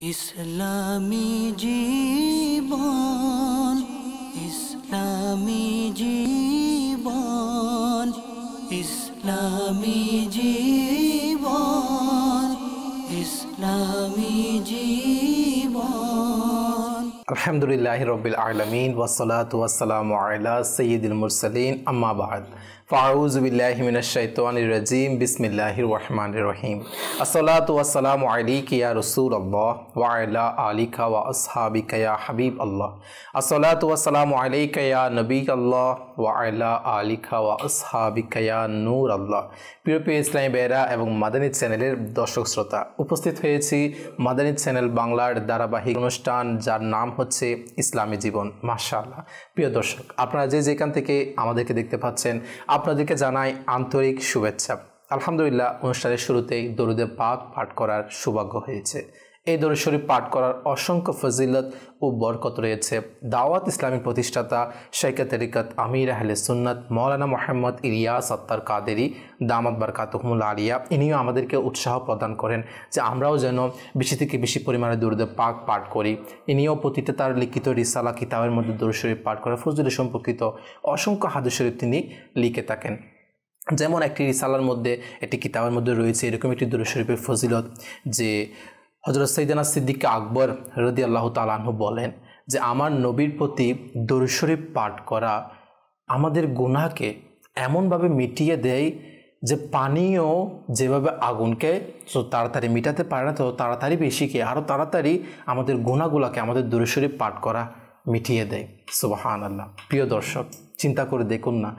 ইসলামী জীবন, ইসলামী জীবন, ইসলামী জীবন, ইসলামী জীবন। আলহামদুলিল্লাহি রাব্বিল আলামিন ওয়াসসালাতু ওয়াসসালামু আলা সাইয়্যিদিল মুরসালিন আম্মা বা'দ ফাউযু বিল্লাহি মিনাশ শাইতানির রাজীম বিসমিল্লাহির রহমানির রহিম। আসসালাতু ওয়াসসালামু আলাইকা ইয়া রাসূলুল্লাহ ওয়া আলা আলিকা ওয়া আসহাবিকা ইয়া হাবিবাল্লাহ। আসসালাতু ওয়াসসালামু আলাইকা ইয়া নবিয়াল্লাহ ওয়া আলা আলিকা ওয়া আসহাবিকা ইয়া নূরাল্লাহ। প্রিয় ইসলামী ভাইয়েরা এবং মাদানী চ্যানেলের দর্শক শ্রোতা, উপস্থিত হয়েছি মাদানী চ্যানেল বাংলার ধারাবাহিক অনুষ্ঠান যার নাম হচ্ছে ইসলামী জীবন। মাশাআল্লাহ প্রিয় দর্শক, আপনারা যে যেখান থেকে আমাদেরকে দেখতে পাচ্ছেন আপনাদেরকে জানাই আন্তরিক শুভেচ্ছা। আলহামদুলিল্লাহ, অনুষ্ঠানের শুরুতেই দরুদে পাক পাঠ করার সৌভাগ্য হয়েছে। এই দরুদ শরীফ পাঠ করার অসংখ্য ফজিলত ও বরকত রয়েছে। দাওয়াত ইসলামী প্রতিষ্ঠাতা শাইখে তরিকত আমির আহলে সুন্নাত মাওলানা মুহাম্মদ ইলিয়াস আত্তার কাদেরী দামাত বারকাতুহুমুল আলিয়া, ইনিও আমাদেরকে উৎসাহ প্রদান করেন যে আমরাও যেন বেশি থেকে বেশি পরিমাণে দরুদে পাক পাঠ করি। ইনিও প্রতিটা তার লিখিত রিসালা কিতাবের মধ্যে দরুদ শরীফ পাঠ করা ফজিলত সম্পর্কিত অসংখ্য হাদিস শরীফ তিনি লিখে থাকেন। যেমন একটি রিসালার মধ্যে, একটি কিতাবের মধ্যে রয়েছে এরকম একটি দরুদ শরীফের ফজিলত যে হযরত সাইয়েদনা সিদ্দিক আকবর রাদিয়াল্লাহু তাআলা আনহু বলেন যে আমার নবীর প্রতি দরুদ শরীফ পাঠ করা আমাদের গুনাহকে এমনভাবে মিটিয়ে দেয় যে পানিও যেভাবে আগুনকে তাড়াতাড়ি মিটাতে পারে না, তো তাড়াতাড়ি বেশিকে আরও তাড়াতাড়ি আমাদের গুনাহগুলোকে আমাদের দরুদ শরীফ পাঠ করা মিটিয়ে দেয়। সুবহানাল্লাহ। প্রিয় দর্শক, চিন্তা করে দেখুন না,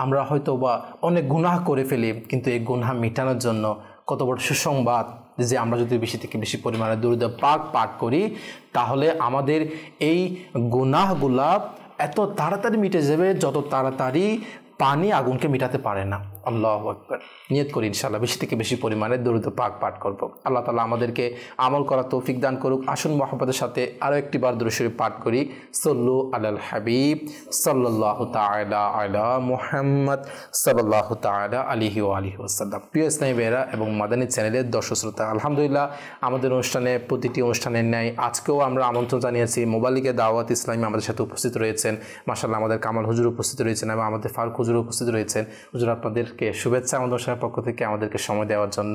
আমরা হয়তো বা অনেক গুনাহ করে ফেলি, কিন্তু এই গুনাহ মিটানোর জন্য কত বড় সুসংবাদ যে আমরা যদি বেশি থেকে বেশি পরিমাণে দরুদ পাক পাঠ করি তাহলে আমাদের এই গুনাহগুলা এত তাড়াতাড়ি মিটে যাবে যত তাড়াতাড়ি পানি আগুনকে মিটাতে পারে না। আল্লাহু আকবার। নিয়ত করি ইনশাআল্লাহ বেশি থেকে বেশি পরিমাণে দরুদ পাক পাঠ করব। আল্লাহ তাআলা আমাদেরকে আমল করার তৌফিক দান করুক। আসুন মুহাব্বতের সাথে আরও একটি বার দরুদ শরীফ পাঠ করি। সাল্লু আলাল হাবিব সাল্লাল্লাহু তাআলা আলা মুহাম্মদ সাল্লাল্লাহু তাআলা আলাইহি ওয়া আলিহি ওয়াসাল্লাম। প্রিয় ইসলামী ভাইয়েরা এবং মাদানী চ্যানেলের দর্শক শ্রোতা, আলহামদুলিল্লাহ আমাদের অনুষ্ঠানে প্রতিটি অনুষ্ঠানের ন্যায় আজকেও আমরা আমন্ত্রণ জানিয়েছি মোবালিকে দাওয়াত ইসলামী আমাদের সাথে উপস্থিত রয়েছেন। মাশাআল্লাহ আমাদের কামাল হুজুর উপস্থিত রয়েছেন এবং আমাদের ফারুক হুজুর উপস্থিত রয়েছেন। হুজুর আপনাদেরকে শুভেচ্ছা আমাদের অনুষ্ঠানের পক্ষ থেকে আমাদেরকে সময় দেওয়ার জন্য।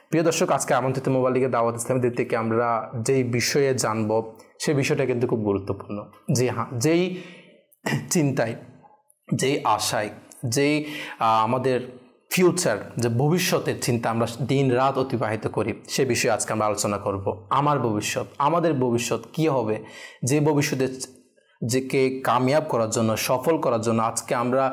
প্রিয় দর্শক, আজকে আমন্ত্রিত মোবালিকে দাওয়াত ইসলামীদের থেকে আমরা যেই বিষয়ে জানব সেই বিষয়টা কিন্তু খুব গুরুত্বপূর্ণ। জি হ্যাঁ, যেই চিন্তায়, যেই আশায়, যেই আমাদের ফিউচার, যে ভবিষ্যতের চিন্তা আমরা দিন রাত অতিবাহিত করি সে বিষয়ে আজকে আমরা আলোচনা করব। আমার ভবিষ্যৎ, আমাদের ভবিষ্যৎ কী হবে, যে ভবিষ্যতে যেকে কামিয়াব করার জন্য, সফল করার জন্য আজকে আমরা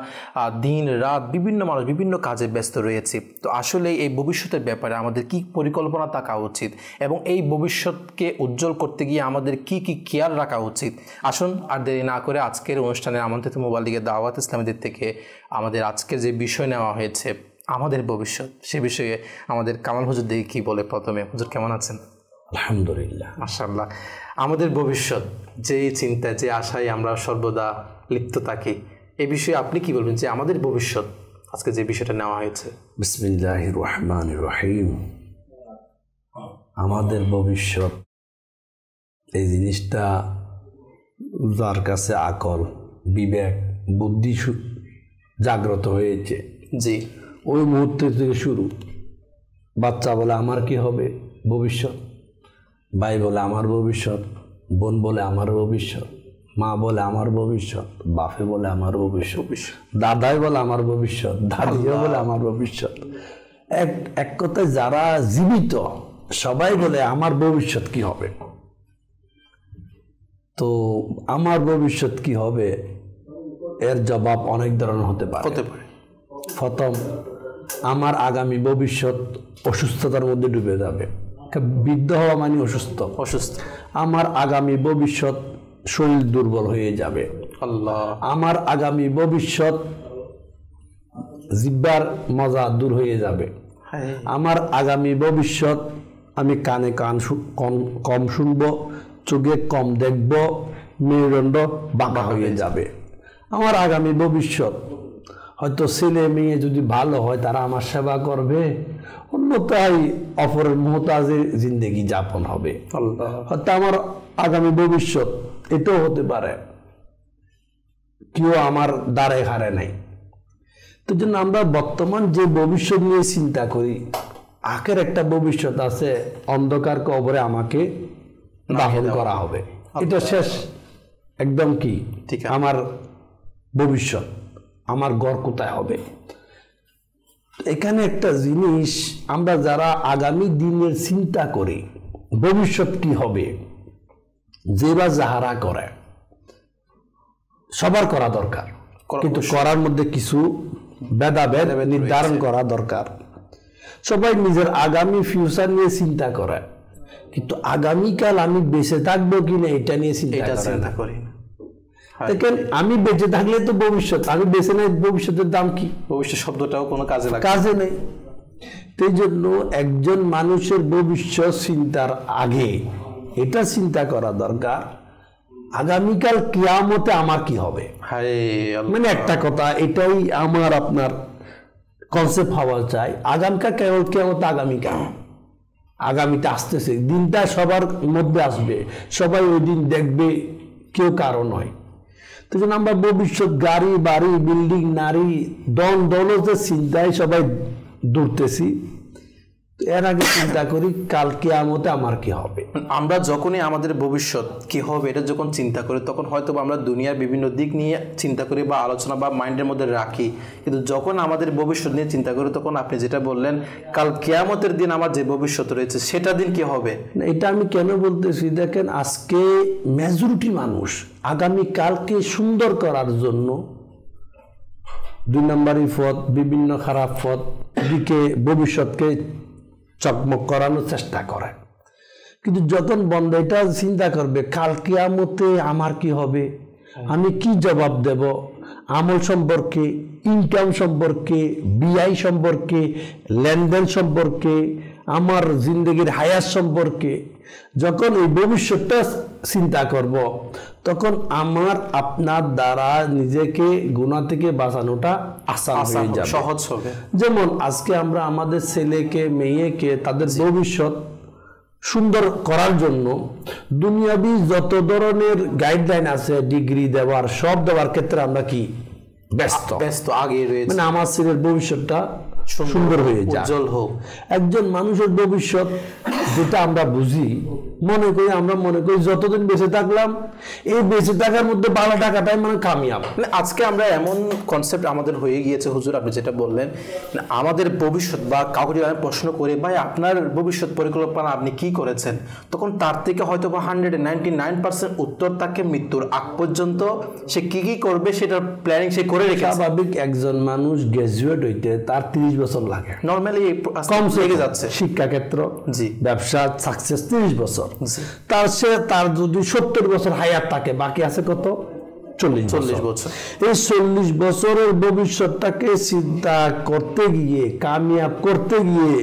দিন রাত বিভিন্ন মানুষ বিভিন্ন কাজে ব্যস্ত রয়েছি। তো আসলে এই ভবিষ্যতের ব্যাপারে আমাদের কি পরিকল্পনা থাকা উচিত এবং এই ভবিষ্যৎকে উজ্জ্বল করতে গিয়ে আমাদের কি কি খেয়াল রাখা উচিত, আসুন আর দেরি না করে আজকের অনুষ্ঠানে আমন্ত্রিত মোবালিকে দাওয়াত ইসলামীদের থেকে আমাদের আজকের যে বিষয় নেওয়া হয়েছে আমাদের ভবিষ্যৎ, সে বিষয়ে আমাদের কামাল হুজুর দেখি কি বলে। প্রথমে হুজুর কেমন আছেন? আলহামদুলিল্লাহ। মাশাআল্লাহ। আমাদের ভবিষ্যৎ, যেই চিন্তা, যে আশায় আমরা সর্বদা লিপ্ত থাকি, এই বিষয়ে আপনি কি বলবেন যে আমাদের ভবিষ্যৎ আজকে যে বিষয়টা নেওয়া হয়েছে? বিসমিল্লাহির রহমানির রহিম। আমাদের ভবিষ্যৎ এই জিনিসটা যার কাছে আকল, বিবেক, বুদ্ধি জাগ্রত হয়েছে, জি, ওই মুহূর্ত থেকে শুরু। বাচ্চা বলে আমার কি হবে ভবিষ্যৎ, ভাই বলে আমার ভবিষ্যৎ, বোন বলে আমার ভবিষ্যৎ, মা বলে আমার ভবিষ্যৎ, বাপে বলে আমার ভবিষ্যৎ, দাদাই বলে আমার ভবিষ্যৎ, দাদিও বলে আমার ভবিষ্যৎ। এক কথায় যারা জীবিত সবাই বলে আমার ভবিষ্যৎ কি হবে। তো আমার ভবিষ্যৎ কি হবে এর জবাব অনেক ধরনের হতে পারে। প্রথম, আমার আগামী ভবিষ্যৎ অসুস্থতার মধ্যে ডুবে যাবে। বৃদ্ধ হওয়া মানে অসুস্থ। আমার আগামী ভবিষ্যৎ শরীর দুর্বল হয়ে যাবে। আল্লাহ। আমার আগামী ভবিষ্যৎ জিহ্বার মজা দূর হয়ে যাবে। আমার আগামী ভবিষ্যৎ আমি কানে কম শুনবো, চোখে কম দেখবো, মেরুদণ্ড বাঁকা হয়ে যাবে। আমার আগামী ভবিষ্যৎ হয়তো ছেলে মেয়ে যদি ভালো হয় তারা আমার সেবা করবে, অন্যথায় অপরের মুহতাজের জিন্দেগি যাপন হবে। হয়তো আমার আগামী ভবিষ্যৎ এটাও হতে পারে কেউ আমার দ্বারে হারে নাই। তো জন্য আমরা বর্তমান যে ভবিষ্যৎ নিয়ে চিন্তা করি, আখের একটা ভবিষ্যৎ আছে, অন্ধকার কবরে আমাকে দাফন করা হবে, এটা শেষ একদম কি আমার ভবিষ্যৎ, আমার ঘর কোথায় হবে। এখানে একটা জিনিস, আমরা যারা আগামী দিনের চিন্তা করি ভবিষ্যৎ কি হবে, যে বা যাহারা করে সবার করা দরকার, কিন্তু করার মধ্যে কিছু ভেদাভেদ নির্ধারণ করা দরকার। সবাই নিজের আগামী ফিউচার নিয়ে চিন্তা করে, কিন্তু আগামীকাল আমি বেঁচে থাকবো কিনা এটা নিয়ে চিন্তা করি। দেখেন, আমি বেঁচে থাকলে তো ভবিষ্যৎ, আমি বেঁচে নেই ভবিষ্যতের দাম কি? ভবিষ্যৎ শব্দটাও কোনো কাজে নেই। সেই জন্য একজন মানুষের ভবিষ্যৎ চিন্তার আগে এটা চিন্তা করা দরকার, আগামীকাল কিয়ামতে আমার কি হবে। মানে একটা কথা, এটাই আমার আপনার কনসেপ্ট হওয়া চাই। আগামীকাল কেবল কিয়ামত, আগামীটা আসতেছে, দিনটা সবার মধ্যে আসবে, সবাই ওই দিন দেখবে, কেউ কারো নয়। তো জন্য আমরা ভবিষ্যৎ, গাড়ি বাড়ি বিল্ডিং নারী দন দৌলতের চিন্তায় সবাই দৌড়তেছি, এর আগে চিন্তা করি কাল কিয়ামতে আমার কি হবে। আমরা যখনই আমাদের ভবিষ্যৎ কি হবে এটা যখন চিন্তা করি, তখন হয়তো আমরা দুনিয়ার বিভিন্ন দিক নিয়ে চিন্তা করি বা আলোচনা বা মাইন্ডের মধ্যে রাখি, কিন্তু যখন আমাদের ভবিষ্যৎ নিয়ে চিন্তা করি তখন আপনি যেটা বললেন কাল কিয়ামতের দিন আমার যে ভবিষ্যৎ রয়েছে সেটা দিন কি হবে। এটা আমি কেন বলতেছি, দেখেন আজকে মেজরিটি মানুষ আগামী কালকে সুন্দর করার জন্য 2 নম্বরই পথ, বিভিন্ন খারাপ পথ দিকে ভবিষ্যৎকে চকমক করানোর চেষ্টা করে। কিন্তু যখন বন্ধ এটা চিন্তা করবে কাল কিয়ামতে আমার কি হবে, আমি কি জবাব দেব, আমল সম্পর্কে, ইনকাম সম্পর্কে, বিআই সম্পর্কে, লেনদেন সম্পর্কে, আমার জিন্দগির হায়াত সম্পর্কে, যখন এই ভবিষ্যৎটা চিন্তা করব, তখন আমার আপনার দ্বারা নিজেকে গুনাহ থেকে বাঁচানোটা আসান হয়ে যাবে, সহজ হবে। যেমন আজকে আমরা আমাদের ছেলেকে মেয়েকে তাদের ভবিষ্যৎ সুন্দর করার জন্য দুনিয়াবি যত ধরনের গাইডলাইন আছে, ডিগ্রি দেওয়ার, সব দেওয়ার ক্ষেত্রে আমরা কি ব্যস্ত আগে রয়েছে, মানে আমার ছেলের ভবিষ্যৎটা সুন্দর হয়ে যায়, উজ্জ্বল হোক। একজন মানুষের ভবিষ্যৎ যেটা আমরা বুঝি, আমরা মনে করি যতদিন বেঁচে থাকলাম, এই বেঁচে থাকার মধ্যে 12 টাকাটাই মানে কামিয়াব। আজকে আমরা এমন কনসেপ্ট আমাদের হয়ে গিয়েছে হুজুর, আপনি যেটা বললেন আমাদের ভবিষ্যৎ, বা কাউকে যদি আমি প্রশ্ন করি ভাই আপনার ভবিষ্যৎ পরিকল্পনা আপনি কি করেছেন, তখন তার থেকে হয়তো বা 199% উত্তর তাকে মৃত্যুর আগ পর্যন্ত সে কি কি করবে সেটার প্ল্যানিং সে করে রেখেছে। স্বাভাবিক একজন মানুষ গ্রাজুয়েট হইতে তার 30 বছর লাগে, নরমালি কম লেগে যাচ্ছে। শিক্ষাক্ষেত্র, ব্যবসা সাকসেস 30 বছর, তার যদি 70 বছর হায়াত থাকে, বাকি আছে কত? 40 বছর। এই 40 বছরের ভবিষ্যৎটাকে চিন্তা করতে গিয়ে, কামিয়াব করতে গিয়ে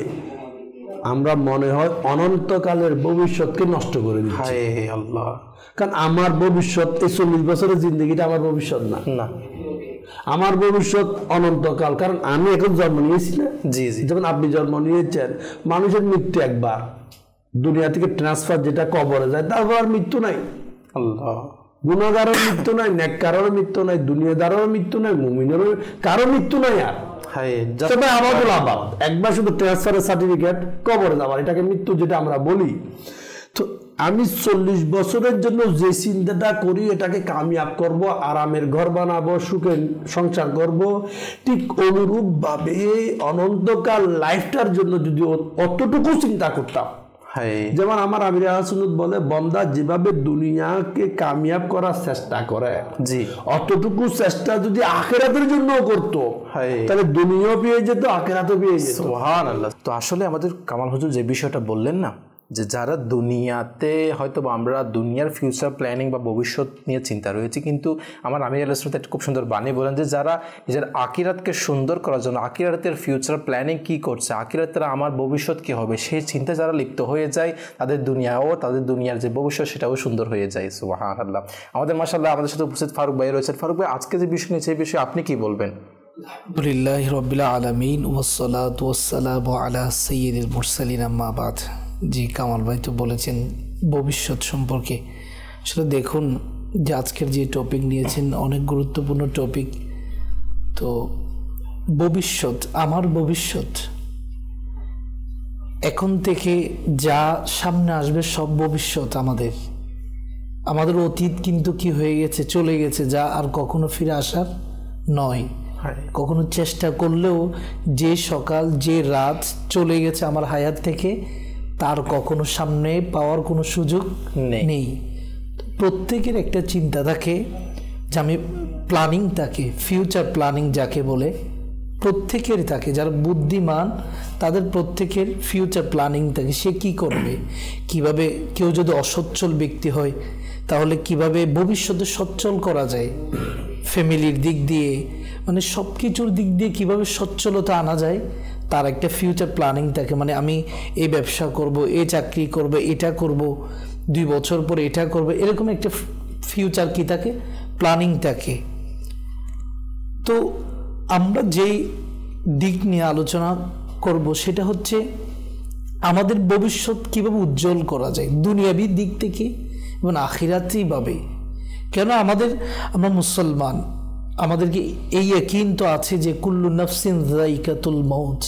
আমরা মনে হয় অনন্তকালের ভবিষ্যৎকে নষ্ট করে দিচ্ছি। আল্লাহ, কারণ আমার ভবিষ্যৎ এই 40 বছরের জিন্দগিটা আমার ভবিষ্যৎ না, আমার ভবিষ্যৎ অনন্তকাল। কারণ আমি এখন জন্ম নিয়েছি না, যেমন আপনি জন্ম নিয়েছেন, মানুষের মৃত্যু একবার, দুনিয়া থেকে ট্রান্সফার, যেটা কবরে যায়, তারপর আর মৃত্যু নাই। আল্লাহ, গুনাহগারের মৃত্যু নাই, নেককারের মৃত্যু নাই, দুনিয়াদারের মৃত্যু নাই, মুমিনের কারো মৃত্যু নাই। আর একবার শুধু ট্রান্সফারের সার্টিফিকেট, কবরে যাওয়ার, এটাকে মৃত্যু যেটা আমরা বলি। তো আমি 40 বছরের জন্য যে চিন্তাটা করি, এটাকে কামিয়াব করব, আরামের ঘর বানাবো, সুখের সংসার করব, ঠিক অনুরূপ ভাবে অনন্তকাল লাইফটার জন্য যদি অতটুকু চিন্তা করতাম, যেমন আমার আমির আহমদ সুন্নত বলে, বন্দা যেভাবে দুনিয়াকে কামিয়াব করার চেষ্টা করে, অতটুকু চেষ্টা যদি আখিরাতের জন্য করতো, তাহলে দুনিয়াও পেয়ে যেত, আখিরাতও পেয়ে যেত। সুবহানাল্লাহ। তো আসলে আমাদের কামাল হুজুর যে বিষয়টা বললেন না, যে যারা দুনিয়াতে হয়তো আমরা দুনিয়ার ফিউচার প্ল্যানিং বা ভবিষ্যৎ নিয়ে চিন্তা রয়েছে, কিন্তু আমার আমির আলাইহিস সালাম খুব সুন্দর বাণী বলেন যে যারা নিজের আখিরাতকে সুন্দর করার জন্য আখিরাতের ফিউচার প্ল্যানিং কি করছে, আখিরাতের আমার ভবিষ্যৎ কি হবে, সেই চিন্তা যারা লিপ্ত হয়ে যায়, তাদের দুনিয়ার যে ভবিষ্যৎ সেটাও সুন্দর হয়ে যায়। সুবহানাল্লাহ। আমাদের মাশাআল্লাহ আমাদের সাথে উপস্থিত ফারুক ভাই রয়েছেন। ফারুক ভাই, আজকে যে বিষয় নিয়ে সেই বিষয়ে আপনি কি বলবেন? আলহামদুলিল্লাহি রাব্বিল আলামিন ওয়াসসালাতু ওয়াসসালামু আলা সাইয়্যিদিল মুরসালিন আম্মা বাদ। জি, কামাল ভাই তো বলেছেন ভবিষ্যৎ সম্পর্কে। আসলে দেখুন যে আজকের যে টপিক নিয়েছেন অনেক গুরুত্বপূর্ণ টপিক। তো ভবিষ্যৎ, আমার ভবিষ্যৎ, এখন থেকে যা সামনে আসবে সব ভবিষ্যৎ আমাদের। আমাদের অতীত কিন্তু কি হয়ে গেছে, চলে গেছে, যা আর কখনো ফিরে আসার নয়। কখনো চেষ্টা করলেও যে সকাল যে রাত চলে গেছে আমার হায়াত থেকে, তার কখনো সামনে পাওয়ার কোনো সুযোগ নেই। প্রত্যেকের একটা চিন্তা থাকে যে আমি প্ল্যানিং থাকে, ফিউচার প্ল্যানিং যাকে বলে, প্রত্যেকের থাকে। যারা বুদ্ধিমান তাদের প্রত্যেকের ফিউচার প্ল্যানিং থাকে। সে কি করবে, কিভাবে, কেউ যদি অসচ্ছল ব্যক্তি হয় তাহলে কিভাবে ভবিষ্যতে সচ্ছল করা যায়, ফ্যামিলির দিক দিয়ে, মানে সব কিছুর দিক দিয়ে কিভাবে সচ্ছলতা আনা যায়, তার একটা ফিউচার প্ল্যানিং থাকে। মানে আমি এই ব্যবসা করব, এই চাকরি করব, এটা করব, 2 বছর পরে এটা করব, এরকম একটা ফিউচার কি থাকে, প্ল্যানিং থাকে। তো আমরা যেই দিক নিয়ে আলোচনা করব সেটা হচ্ছে আমাদের ভবিষ্যৎ কিভাবে উজ্জ্বল করা যায় দুনিয়াবী দিক থেকে এবং আখিরাতিভাবে। কেন আমরা মুসলমান, আমাদেরকে এই ইয়াকিন তো আছে যে কুল্লু নাফসিন যায়কাতুল মাউত,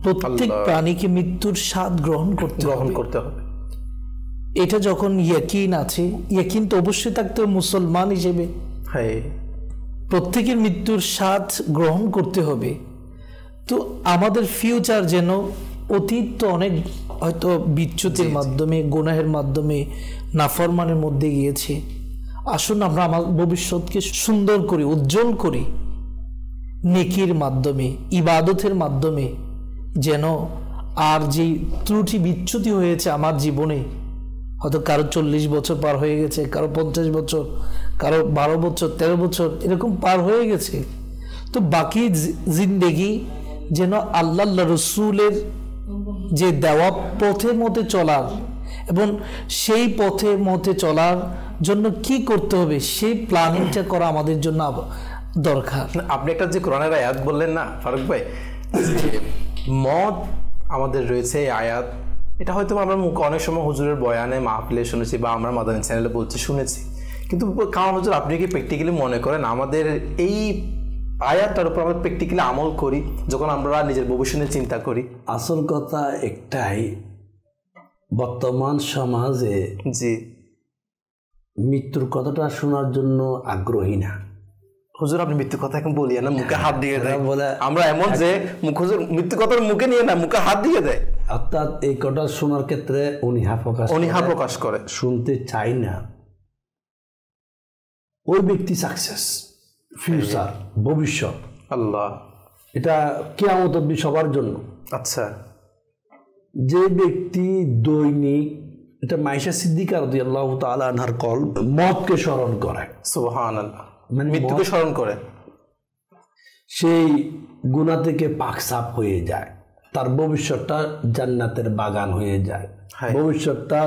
প্রত্যেক প্রাণীকে মৃত্যুর স্বাদ গ্রহণ করতে হবে। এটা যখন ইয়াকিন আছে, ইয়াকিন তো অবশ্যই থাকতে হবে মুসলমান হিসেবে। প্রত্যেকের মৃত্যুর স্বাদ গ্রহণ করতে হবে। তো আমাদের ফিউচার যেন, অতীত তো অনেক হয়তো বিচ্যুতির মাধ্যমে, গুনাহের মাধ্যমে, নাফরমানের মধ্যে গিয়েছে। আসুন আমরা আমার ভবিষ্যৎকে সুন্দর করি, উজ্জ্বল করি নেকির মাধ্যমে, ইবাদতের মাধ্যমে, যেন আর যে ত্রুটি বিচ্যুতি হয়েছে আমার জীবনে, হয়তো কারো 40 বছর পার হয়ে গেছে, কারো 50 বছর, কারো 12 বছর, 13 বছর, এরকম পার হয়ে গেছে। তো বাকি জিন্দেগি যেন আল্লাহ রসুলের যে দেওয়া পথের মধ্যে চলার, এবং সেই পথের মধ্যে চলার জন্য কি করতে হবে সেই প্ল্যানিংটা করা আমাদের জন্য দরকার। আপনি একটা যে কোরআনের আয়াত বললেন না ফারুক ভাই, মত আমাদের রয়েছে এই আয়াত, এটা হয়তো আমরা অনেক সময় হুজুরের বয়ানে, মাহফিলে শুনেছি, বা আমরা মাদানী চ্যানেলে বলছি, শুনেছি, কিন্তু কারণ হুজুর আপনি কি প্র্যাকটিক্যালি মনে করেন আমাদের এই আয়াতটার উপর আমরা প্র্যাকটিক্যালি আমল করি যখন আমরা নিজের ভবিষ্যতের চিন্তা করি? আসল কথা একটাই, বর্তমান সমাজে জি মৃত্যুর কথাটা শোনার জন্য আগ্রহী না। হুজুর আপনি মৃত্যু কথা এখন বলিয়ে না, মুখে হাত দিয়ে দেয়, বলে আমরা এমন যে হুজুর মৃত্যু কথা মুখে নিয়ে না, মুখে হাত দিয়ে দেয়। অর্থাৎ এই কথা শোনার ক্ষেত্রে অনীহা প্রকাশ করে, শুনতে চাই না। ওই ব্যক্তি সাকসেস, ফিউচার, ভবিষ্যৎ, আল্লাহ, এটা কিয়ামত অবধি সবার জন্য। আচ্ছা, যে ব্যক্তি দৈনিক, এটা মাইশা সিদ্দিকা রাদিয়াল্লাহু তাআলা আনহার কল, মতকে স্মরণ করে, সুবহানাল্লাহ, মানে মৃত্যুকে স্মরণ করে, সেই গুনাহ থেকে পাক সাফ হয়ে যায়, তার ভবিষ্যৎটা জান্নাতের বাগান হয়ে যায়, ভবিষ্যৎটা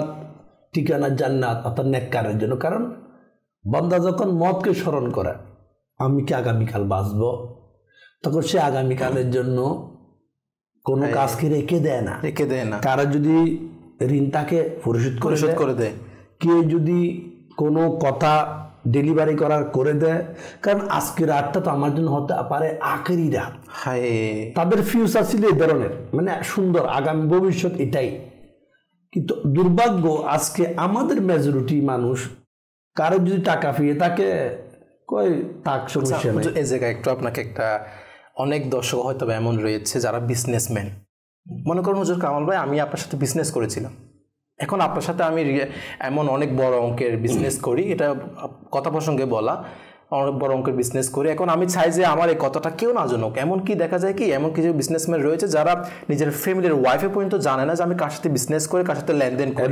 ঠিকানা জান্নাত, অর্থাৎ নেককারের জন্য। কারণ বান্দা যখন মতকে স্মরণ করে, আমি কি আগামীকাল বাঁচবো, তখন সে আগামীকালের জন্য কোনো কাজকে রেখে দেয় না। কারা যদি ঋণ তাকে পরিশোধ করে দেয়, কেউ যদি কোনো কথা ডেলিভারি করে দেয়, কারণ আজকের রাতটা তো আমার জন্য হতে পারে আখেরি রাত। তাদের ফিউচার ছিল এই ধরনের, মানে সুন্দর আগামী ভবিষ্যৎ এটাই। কিন্তু দুর্ভাগ্য আজকে আমাদের মেজরিটি মানুষ, কারো যদি টাকা ফিরে তাকে এই জায়গায় একটু আপনাকে একটা, অনেক দর্শক হয়তো এমন রয়েছে যারা বিজনেসম্যান। মনে করুন হুজুর কামাল ভাই, আমি আপনার সাথে বিজনেস করেছিলাম, এখন আপনার সাথে আমি এমন অনেক বড় অঙ্কের বিজনেস করি, এটা কথা প্রসঙ্গে বলা, অনেক বড় অঙ্কের বিজনেস করি। এখন আমি চাই যে আমার এই কথাটা কেউ না জানুক। এমন কি দেখা যায় কি, এমন কিছু বিজনেসম্যান রয়েছে যারা নিজের ফ্যামিলির ওয়াইফে পর্যন্ত জানে না যে আমি কার সাথে বিজনেস করে, কার সাথে লেনদেন করি,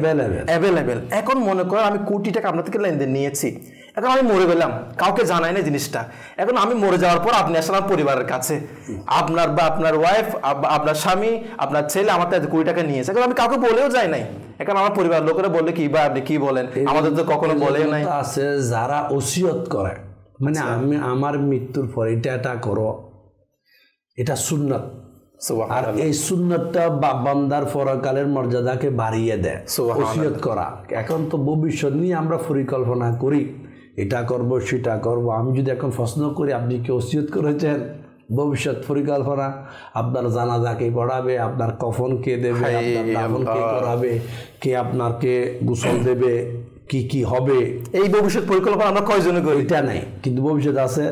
অ্যাভেলেবেল। এখন মনে করেন আমি কোটি টাকা আপনার থেকে লেনদেন নিয়েছি, এখন আমি মরে গেলাম, কাউকে জানাই না জিনিসটা। এখন আমি মরে যাওয়ার পর আপনি আসলে পরিবারের কাছে, আপনার বা আপনার ওয়াইফ, আপনার স্বামী, আপনার ছেলে আমার থেকে কোটি টাকা নিয়েছে, এখন আমি কাউকে বলেও যাই নাই। এখন আমার পরিবার লোকেরা বললে কি বা আপনি কি বলেন, আমাদের তো কখনো বলে নাই। আছে যারা ওসিয়ত করে, মানে আমি আমার মৃত্যুর পর এটা করো, এটা সুন্নাত। আর এই সুন্নাতটা বান্দার পরকালের মর্যাদাকে বাড়িয়ে দেয়, ওসিয়ত করা। এখন তো ভবিষ্যৎ নিয়ে আমরা পরিকল্পনা করি, এটা করব সেটা করব। আমি যদি এখন প্রশ্ন করি আপনি কি ওসিয়ত করেছেন? ভবিষ্যৎ পরিকল্পনা, আপনার জানাজা কে পড়াবে, আপনার কফন কে দেবে, আপনার দাফন কে করাবে, কে আপনাকে গোসল দেবে, কি কি হবে, এই ভবিষ্যৎ পরিকল্পনা আমরা কয়জনে করি? এটা নাই। কিন্তু ভবিষ্যৎ আছে,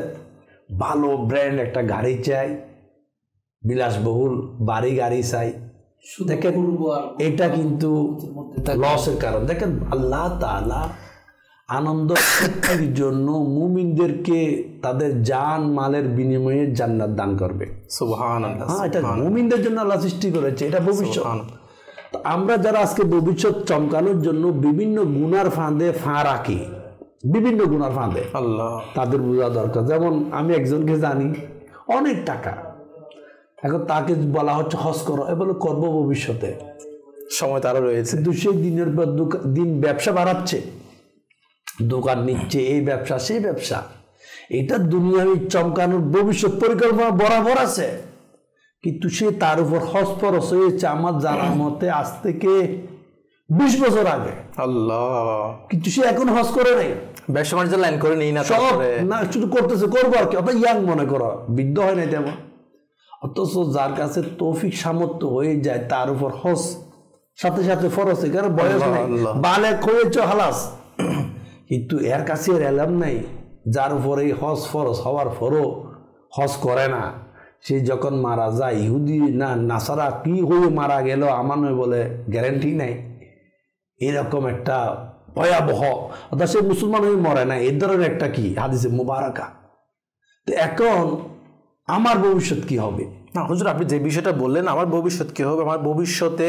ভালো ব্র্যান্ড একটা গাড়ি চাই, বিলাসবহুল বাড়ি গাড়ি চাই। দেখেন এটা কিন্তু লসের কারণ। দেখেন আল্লাহ তাআলা আনন্দ সৃষ্টির জন্য মুমিনদেরকে তাদের জান মালের বিনিময়ে জান্নাত দান করবে। সুবহানাল্লাহ। হ্যাঁ, এটা মুমিনদের জন্য আল্লাহ সৃষ্টি করেছে, এটা ভবিষ্যৎ। আমরা যারা আজকে ভবিষ্যৎ চমকানোর জন্য বিভিন্ন গুনার ফাঁদে রাখি, বিভিন্ন গুনার ফাঁদে, আল্লাহ তাদের বোঝা দরকার। যেমন আমি একজনকে জানি, অনেক টাকা, এখন তাকে বলা হচ্ছে হজ করো, এ বলে করবো ভবিষ্যতে, সময় তারও রয়েছে। কিন্তু সেই দিনের পর দিন ব্যবসা বাড়াচ্ছে, দোকান নিচ্ছে, এই ব্যবসা সেই ব্যবসা। এটা দুনিয়াবি চমকানোর ভবিষ্যৎ পরিকল্পনা বরাবর আছে, কিন্তু সে তার উপর হজ ফরজ হয়েছে আমার জানার মতে আজ থেকে 20 বছর আগে। আল্লাহ, কিন্তু সে এখন হজ করে নাই, ব্যবসা বাণিজ্য লাইন করে নেই না, সব না শুধু করতেছে, করবো আর কি, অত ইয়াং মনে করো, বৃদ্ধ হয় নাই তেমন। অথচ যার কাছে তৌফিক সামর্থ্য হয়ে যায় তার উপর হজ সাথে সাথে ফরজ, কারণ বয়স নেই, বালেক হয়েছ হালাস। কিন্তু এর কাছে এর এলাম নাই, যার উপরে হজ ফরজ হওয়ার পরও হজ করে না। সে যখন মারা যায়, ইহুদি না নাসারা কি হয়ে মারা গেল আমার নয় বলে গ্যারান্টি নাই। এরকম একটা ভয়াবহ, অর্থাৎ সে মুসলমান হয়ে মরে না, এর ধরনের একটা কি হাদিসে মুবারাকা। তো এখন আমার ভবিষ্যৎ কি হবে? না হুজুর, আপনি যে বিষয়টা বললেন আমার ভবিষ্যৎ কী হবে, আমার ভবিষ্যতে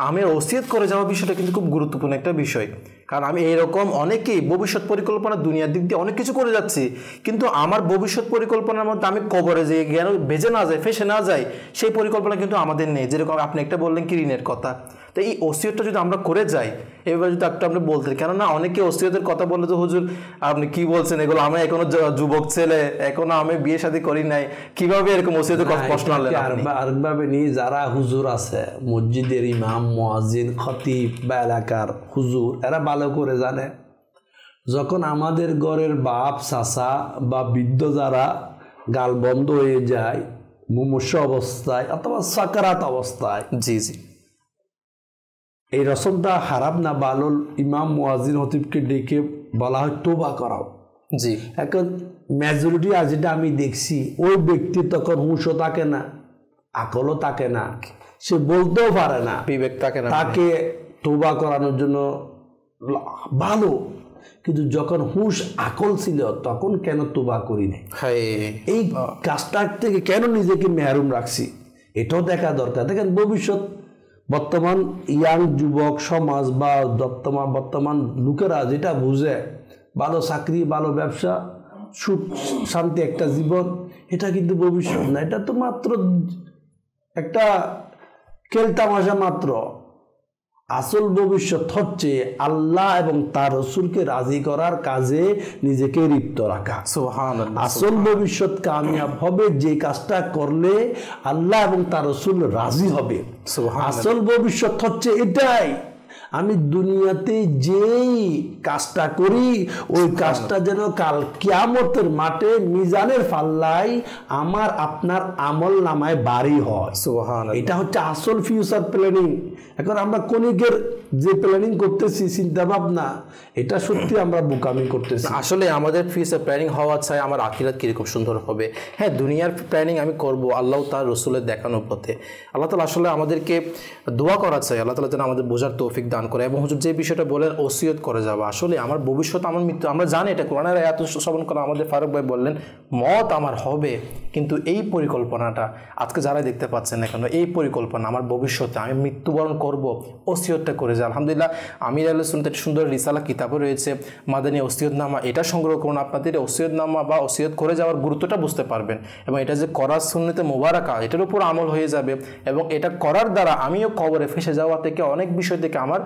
আমি ওসিয়ত করে যাওয়া বিষয়টা কিন্তু খুব গুরুত্বপূর্ণ একটা বিষয়। কারণ আমি এইরকম অনেকেই ভবিষ্যৎ পরিকল্পনা দুনিয়ার দিক দিয়ে অনেক কিছু করে যাচ্ছি, কিন্তু আমার ভবিষ্যৎ পরিকল্পনার মধ্যে আমি কবরে যে জ্ঞান বেজে না যায়, ফেসে না যায়, সেই পরিকল্পনা কিন্তু আমাদের নেই। যেরকম আপনি একটা বললেন কি ঋণের কথা, তো এই ওসিয়তটা যদি আমরা করে যাই, এবার যদি একটু আপনি বলতেন, কেননা অনেকে ওসিয়তের কথা বললে তো হুজুর আপনি কি বলছেন এগুলো, আমি এখনো যুবক ছেলে, এখনো আমি বিয়ে শাদী করি নাই, কিভাবে এরকম ওসিয়তের প্রশ্ন আনলেন? আরেকভাবে নিয়ে যারা হুজুর আছে, মসজিদের ইমাম, মুয়াজ্জিন, খতিব বা এলাকার হুজুর, এরা ভালো করে জানে যখন আমাদের ঘরের বাপ চাচা বা বৃদ্ধ যারা গাল বন্ধ হয়ে যায় মুমূর্ষ অবস্থায় অথবা সাকারাত অবস্থায়, জি জি, এই রসমটা হারাম না বালুল, ইমাম মুয়াজ্জিন খতিবকে ডেকে বলা হয় তওবা করাও। জি, এখন মেজরিটি আজ যেটা আমি দেখছি, ওই ব্যক্তি তখন হুঁশও থাকে না, আকলও থাকে না, সে বলতেও পারে না, বিবেক থাকে না, তাকে তওবা করানোর জন্য ভালো। কিন্তু যখন হুঁশ আকল ছিল তখন কেন তওবা করি নাই, এই কাজটার থেকে কেন নিজেকে মেহরুম রাখছি, এটাও দেখা দরকার। দেখেন ভবিষ্যৎ বর্তমান ইয়াং যুবক সমাজ বা বর্তমান লোকেরা যেটা বুঝে ভালো চাকরি, ভালো ব্যবসা, সুখ শান্তি একটা জীবন, এটা কিন্তু ভবিষ্যৎ না, এটা তো মাত্র একটা খেলতামাশা মাত্র। আসল ভবিষ্যৎ হচ্ছে আল্লাহ এবং তার রাসূলকে রাজি করার কাজে নিজেকে লিপ্ত রাখা। সুবহানাল্লাহ। আসল ভবিষ্যৎ কামিয়াব হবে যে কাজটা করলে আল্লাহ এবং তার রাসূল রাজি হবে। আসল ভবিষ্যৎ হচ্ছে এটাই, আমি দুনিয়াতে যেই কাজটা করি ওই কাজটা যেন কাল কিয়ামতের মাঠে মিজানের পাল্লায় আমার আপনার আমল নামায় বাড়ি হয়। সুবহানাল্লাহ। এটা হচ্ছে আসল ফিউচার প্ল্যানিং। এখন আমরা কনিকের যে প্ল্যানিং করতেছি চিন্তা ভাবনা, এটা সত্যি আমরা বোকামি করতেছি। আসলে আমাদের ফিউচার প্ল্যানিং হওয়া চাই আমার আখিরাত কিরকম সুন্দর হবে। হ্যাঁ, দুনিয়ার প্ল্যানিং আমি করব আল্লাহ তার রসুলের দেখানোর পথে। আল্লাহ তাআলা আসলে আমাদেরকে দোয়া করা চাই, আল্লাহ তাআলা যেন আমাদের বোঝার তৌফিক দান করে। এবং হুজুর যে বিষয়টা বলেন ওসিয়ত করে যাওয়া, আসলে আমার ভবিষ্যৎ আমার মৃত্যু, আমরা জানি এটা কোরআনের আয়াত শ্রবণ করা। আমাদের ফারুক ভাই বললেন মত আমার হবে, কিন্তু এই পরিকল্পনাটা আজকে যারা দেখতে পাচ্ছেন না কেন, এই পরিকল্পনা আমার ভবিষ্যতে আমি মৃত্যুবরণ করব, ওসিয়তটা করে যায়। আলহামদুলিল্লাহ আমির আহলে সুন্নাতের সুন্দর রিসালা কিতাবও রয়েছে, মাদানী ওসিয়তনামা, এটা সংগ্রহ করুন। আপনাদের ওসিয়তনামা বা ওসিয়ত করে যাওয়ার গুরুত্বটা বুঝতে পারবেন, এবং এটা যে করার সুন্নতে মোবারকা, এটার উপর আমল হয়ে যাবে, এবং এটা করার দ্বারা আমিও কবরে ফেসে যাওয়া থেকে অনেক বিষয় থেকে আমার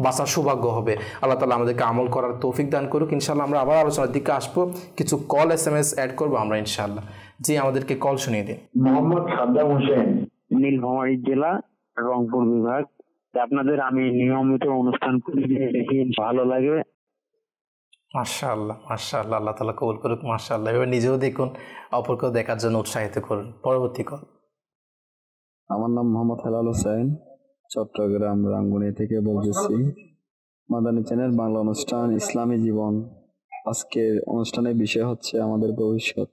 বাঁচার সৌভাগ্য হবে। আল্লাহ তাআলা আমাদেরকে আমল করার তৌফিক দান করুক। ইনশাআল্লাহ আমরা আবার আলোচনার দিকে আসবো, কিছু কল SMS অ্যাড করবো আমরা ইনশাআল্লাহ। জি, আমাদেরকে কল শুনিয়ে দিন। মোহাম্মদ সাদ্দাম হোসেন, নীলফামারী জেলা, রংপুর বিভাগ। আপনাদের আমি নিয়মিত অনুষ্ঠান করি, দেখি ভালো লাগে। মাশাআল্লাহ মাশাআল্লাহ, আল্লাহ তাআলা কবুল করুক। মাশাআল্লাহ, এবার নিজেও দেখুন, অপরকেও দেখার জন্য উৎসাহিত করুন। পরবর্তী কল। আমার নাম মোহাম্মদ হেলাল হোসেন, চট্টগ্রাম রাঙ্গুনি থেকে বলতেছি। মাদানী চ্যানেল বাংলা অনুষ্ঠান ইসলামী জীবন। আজকের অনুষ্ঠানের বিষয় হচ্ছে আমাদের ভবিষ্যৎ।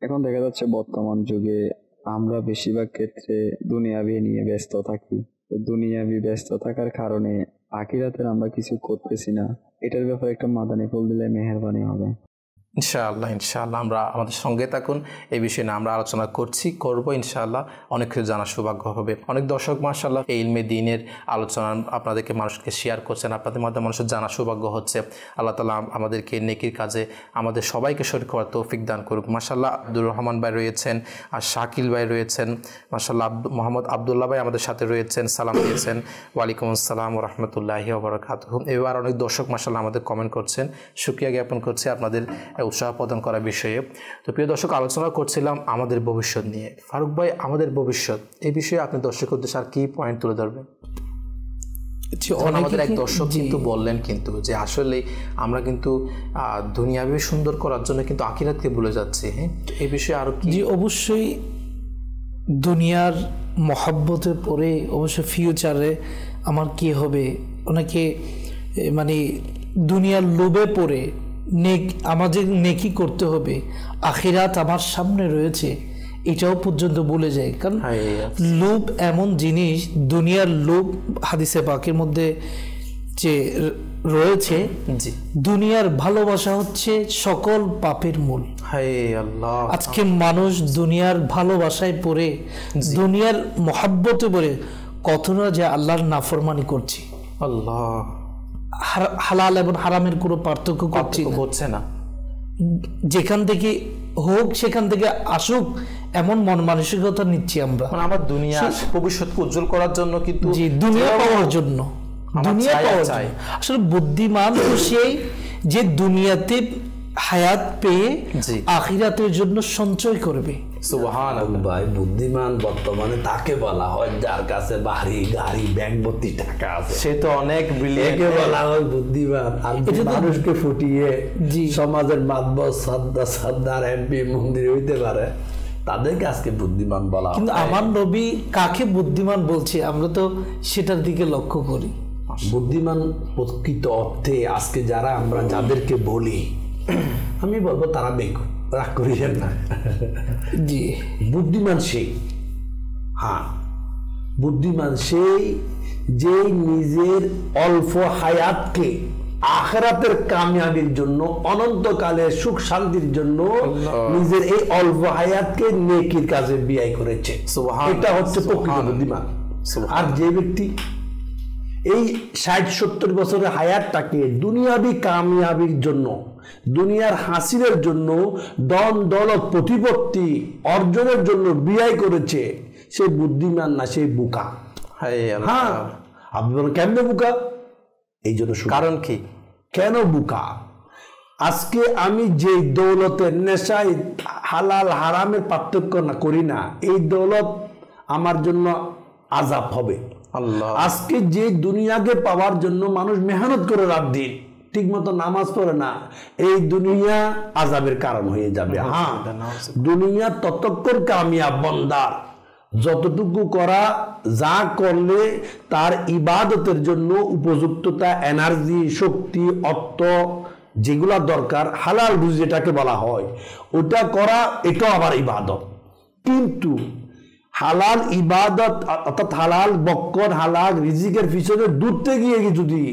এখন দেখা যাচ্ছে বর্তমান যুগে আমরা বেশিরভাগ ক্ষেত্রে দুনিয়াবি নিয়ে ব্যস্ত থাকি। দুনিয়াবি ব্যস্ত থাকার কারণে আখিরাতের আমরা কিছু করতেছি না। এটার ব্যাপারে একটা মাদানী ফুল দিলে মেহেরবানি হবে। ইনশাআল্লাহ ইনশাআল্লাহ, আমরা আমাদের সঙ্গে থাকুন, এই বিষয়ে না আমরা আলোচনা করব ইনশাআল্লাহ, অনেক কিছু জানার সৌভাগ্য হবে। অনেক দর্শক মাশাআল্লাহ এই ইলমে দ্বীনের আলোচনা আপনাদেরকে মানুষকে শেয়ার করছেন, আপনাদের মাধ্যমে মানুষের জানার সৌভাগ্য হচ্ছে। আল্লাহ তাআলা আমাদেরকে নেকির কাজে আমাদের সবাইকে শরীক করার তৌফিক দান করুক। মাশাআল্লাহ আব্দুর রহমান ভাই রয়েছেন, আর শাকিল ভাই রয়েছেন, মাশাআল্লাহ মোহাম্মদ আবদুল্লাহ ভাই আমাদের সাথে রয়েছেন, সালাম দিয়েছেন। ওয়ালাইকুম আসসালাম ওয়া রাহমাতুল্লাহি ওয়া বারাকাতুহু। এবার অনেক দর্শক মাশাআল্লাহ আমাদের কমেন্ট করছেন, শুকরিয়া জ্ঞাপন করছি আপনাদের উৎসাহ প্রদান করার বিষয়ে। তো প্রিয় দর্শক, আলোচনা করছিলাম আমাদের ভবিষ্যৎ নিয়ে। ফারুক ভাই, আমাদের ভবিষ্যৎ এই বিষয়ে আপনি দর্শকের উদ্দেশ্যে আর কি পয়েন্ট তুলে ধরবেন? আমাদের এক দর্শক কিন্তু বললেন কিন্তু যে আসলে আমরা কিন্তু দুনিয়াবি সুন্দর করার জন্য কিন্তু আখিরাতকে ভুলে যাচ্ছি। হ্যাঁ, এই বিষয়ে আরো কি? জি, অবশ্যই দুনিয়ার মহব্বতে পড়ে অবশ্যই ফিউচারে আমার কি হবে, অনেকে মানে দুনিয়ার লোভে পড়ে আমাদের নেকি করতে হবে, আখিরাত আমার সামনে রয়েছে, এটাও পর্যন্ত ভুলে যায়। কারণ লোভ এমন জিনিস, দুনিয়ার লোভ হাদিসে পাকের মধ্যে যে রয়েছে, দুনিয়ার ভালোবাসা হচ্ছে সকল পাপের মূল। আজকে মানুষ দুনিয়ার ভালোবাসায় পড়ে, দুনিয়ার মহাব্বতে পড়ে কত না যে আল্লাহর নাফরমানি করছি, আল্লাহ হালাল এবং হারামের কোনো পার্থক্য করছে না। যেখান থেকে হোক সেখান থেকে আসুক এমন মন মানসিকতা নিচ্ছি আমরা। আমার দুনিয়া ভবিষ্যৎকে উজ্জ্বল করার জন্য কিন্তু দুনিয়া পাওয়ার জন্য, দুনিয়া পাওয়া যায়। আসলে বুদ্ধিমান তো সেই যে দুনিয়াতে হায়াত পেয়ে আখিরাতের জন্য সঞ্চয় করবে। সুবহানাল্লাহ। ভাই, বুদ্ধিমান বর্তমানে তাকে বলা হয় যার কাছে বাড়ি গাড়ি ব্যাংক ভর্তি টাকা আছে, সে তো অনেক ব্রিলিয়েন্ট বলা হয় বুদ্ধিমান। আর মানুষকে ফুটিয়ে সমাজের মাতবর সর্দার এমপি মন্দির হইতে পারে, তাদেরকে আজকে বুদ্ধিমান বলা হয়। কিন্তু আমার নবী কাকে বুদ্ধিমান বলছে আমরা তো সেটার দিকে লক্ষ্য করি। বুদ্ধিমান প্রকৃত অর্থে আজকে যারা আমরা যাদেরকে বলি, আমি বলবো তারা বেকুব, রাগ করিয়েন না। জি, বুদ্ধিমান সেই, হ্যাঁ বুদ্ধিমান সেই যে নিজের অল্প হায়াতকে আখিরাতের কামিয়াবির জন্য, অনন্তকালের সুখ শান্তির জন্য নিজের এই অল্প হায়াতকে নেকির কাজে ব্যয় করেছে। এটা হচ্ছে প্রকৃত বুদ্ধিমান। আর যে ব্যক্তি এই 60-70 বছরের হায়াতটাকে দুনিয়াবি কামিয়াবির জন্য, দুনিয়ার হাসিলের জন্য, দন দৌলত প্রতিপত্তি অর্জনের জন্য ব্যয় করেছে, সে বুদ্ধিমান না, সে বোকা। হ্যাঁ, আপনি বলেন কেন বোকা? এই জন্য কারণ কি, কেন বোকা? আজকে আমি যে দৌলতের নেশায় হালাল হারামের পার্থক্য না করি না, এই দৌলত আমার জন্য আযাব হবে। আজকে যে দুনিয়াকে পাওয়ার জন্য মানুষ মেহনত করে রাত দিন, ঠিক মতো নামাজ পড়ে না, এই দুনিয়া আযাবের কারণ হয়ে যাবে। হ্যাঁ, দুনিয়া ততক্ষণ কামিয়াব বান্দার যতটুকু করা, যা করলে তার ইবাদতের জন্য উপযুক্ততা, এনার্জি, শক্তি, অর্থ যেগুলা দরকার, হালাল রুজি যেটাকে বলা হয়, ওটা করা, এটাও আবার ইবাদত। কিন্তু হালাল ইবাদত অর্থাৎ হালাল বক্কর, হালাল রিজিকের পিছনে দূরতে গিয়ে যদি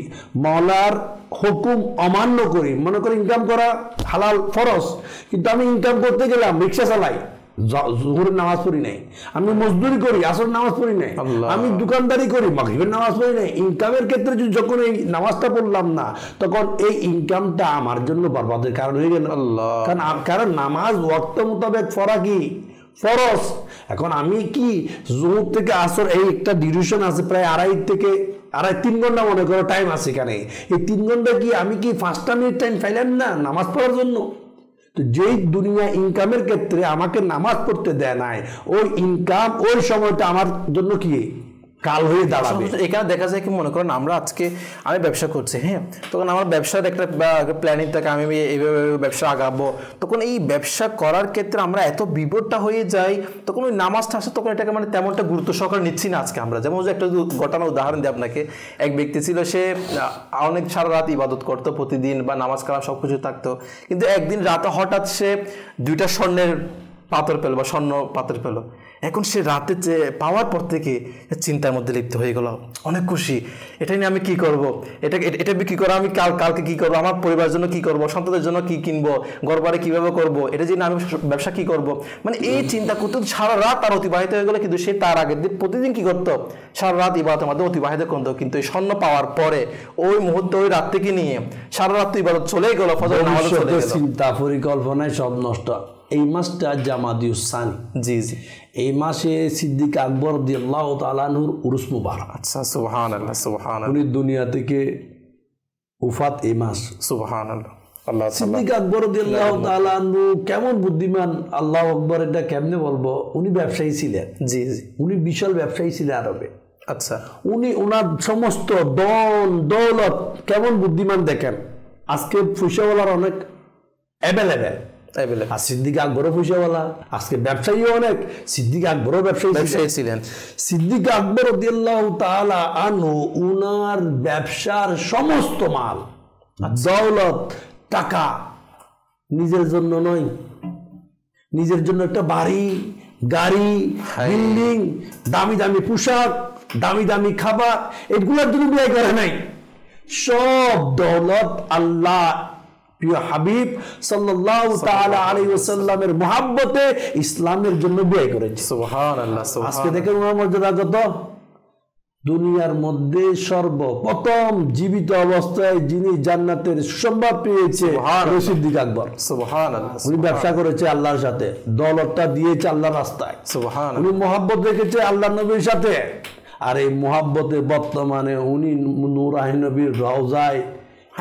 মাওলার হুকুম অমান্য করি, মনে করি ইনকাম করা হালাল ফরজ, কিন্তু আমি ইনকাম করতে গেলাম রিক্সা চালাই, জোহরের নামাজ পড়ি নাই, আমি মজদুরি করি, আসর নামাজ পড়ি নাই, আমি দোকানদারি করি, মাগরিবের নামাজ পড়ি নাই, ইনকামের ক্ষেত্রে যখন এই নামাজটা পড়লাম না, তখন এই ইনকামটা আমার জন্য বরবাদের কারণ হয়ে গেল। কারণ নামাজ ওয়াক্ত মোতাবেক পড়া কি ফরজ, এখন আমি কি জোহর থেকে আসর এই একটা ডিউরেশন আছে প্রায় 3 ঘন্টা মনে করো টাইম আছে এখানে, এই 3 ঘন্টা কি আমি কি 5টা মিনিট টাইম পাইলাম না নামাজ পড়ার জন্য? তো যেই দুনিয়া ইনকামের ক্ষেত্রে আমাকে নামাজ পড়তে দেয় নাই, ওই ইনকাম ওই সময়টা আমার জন্য কি কাল হয়ে দাঁড়াবে। এখানে দেখা যায় কি, মনে করেন আমি ব্যবসা করছি, হ্যাঁ, তখন আমার ব্যবসার একটা প্ল্যানিং থাকে, আমি এইভাবে ব্যবসা আগাবো। তখন এই ব্যবসা করার ক্ষেত্রে আমরা এত বিপদটা হয়ে যাই, তখন ওই নামাজটা আসে, তখন এটাকে মানে তেমনটা গুরুত্ব সহকারে নিচ্ছি না আজকে আমরা। যেমন একটা ঘটনার উদাহরণ দিই আপনাকে। এক ব্যক্তি ছিল, সে অনেক সারা রাত ইবাদত করতো প্রতিদিন, বা নামাজ কালাম সব কিছু থাকতো, কিন্তু একদিন রাতে হঠাৎ সে 2টা স্বর্ণের পাথর পেল বা স্বর্ণ পাথর পেল। এখন সে রাতে পাওয়ার পর থেকে চিন্তার মধ্যে লিপ্ত হয়ে গেল, অনেক খুশি, এটা নিয়ে আমি কি করব, এটা বিক্রি করে আমি কালকে কি করব, আমার পরিবারের জন্য কি করব, সন্তানদের জন্য কি কিনবো, ঘরবাড়ি কিভাবে করব, এটা জেনে আমি ব্যবসা কি করব, মানে এই চিন্তা করতে সারা রাত তার অতিবাহিত হয়ে গেল। কিন্তু সে তার আগের দিন প্রতিদিন কি করতো, সারা রাত ইবাদতের মধ্যে অতিবাহিত করতো। কিন্তু এই স্বর্ণ পাওয়ার পরে ওই মুহূর্তে ওই রাত থেকে নিয়ে সারা রাত ইবাদত চলে গেল, ফজর নামাজ চলে গেল, চিন্তা পরিকল্পনায় সব নষ্ট। এই মাসটা জামাদিউস সানি, জি জি, এই মাসে সিদ্দিক আকবর রাদিয়াল্লাহু তাআলা আনহুর উরুস মুবারক। আচ্ছা, সুবহানাল্লাহ সুবহানাল্লাহ। উনি দুনিয়া থেকে উফাত এই মাস, সুবহানাল্লাহ। আল্লাহ সিদ্দিক আকবর রাদিয়াল্লাহু তাআলা আনহু কেমন বুদ্ধিমান, আল্লাহু আকবার, এটা কেমনে বলবো, উনি ব্যবসায়ী ছিলেন, জি জি, উনি বিশাল ব্যবসায়ী ছিলেন আরবে। আচ্ছা, উনি ওনার সমস্ত ধন দৌলত কেমন বুদ্ধিমান দেখেন। আজকে পয়সাওয়ালার অনেক অ্যাভেলেবেল, আর সিদ্দিক আকবরও পয়সাওয়ালা, আজকে ব্যবসায়ী অনেক, সিদ্দিক আকবরও ব্যবসায়ী ছিলেন। সিদ্দিক আকবর রাদিয়াল্লাহু তাআলা আনহু উনার ব্যবসার সমস্ত মাল দৌলত টাকা নিজের জন্য নয়, নিজের জন্য একটা বাড়ি গাড়ি বিল্ডিং দামি দামি পোশাক দামি দামি খাবার এগুলোর জন্য ব্যয় করে নাই। সব দৌলত আল্লাহ প্রিয় হাবিব সাল্লাল্লাহু তাআলা আলাইহি ওয়াসাল্লামের মহব্বতে ইসলামের জন্য ব্যয় করেছে। সুবহানাল্লাহ। আজকে দেখেন ওনার মর্যাদা কত। দুনিয়ার মধ্যে সর্বপ্রথম জীবিত অবস্থায় যিনি জান্নাতের সম্ভব পেয়েছে সিদ্দিক আকবর। সুবহানাল্লাহ। উনি ব্যবসা করেছে আল্লাহর সাথে, দৌলতটা দিয়েছে আল্লাহর রাস্তায়। সুবহানাল্লাহ। উনি মহব্বত রেখেছে আল্লাহর নবীর সাথে, আর এই মহব্বতে বর্তমানে উনি নূরানী নবীর রওজায়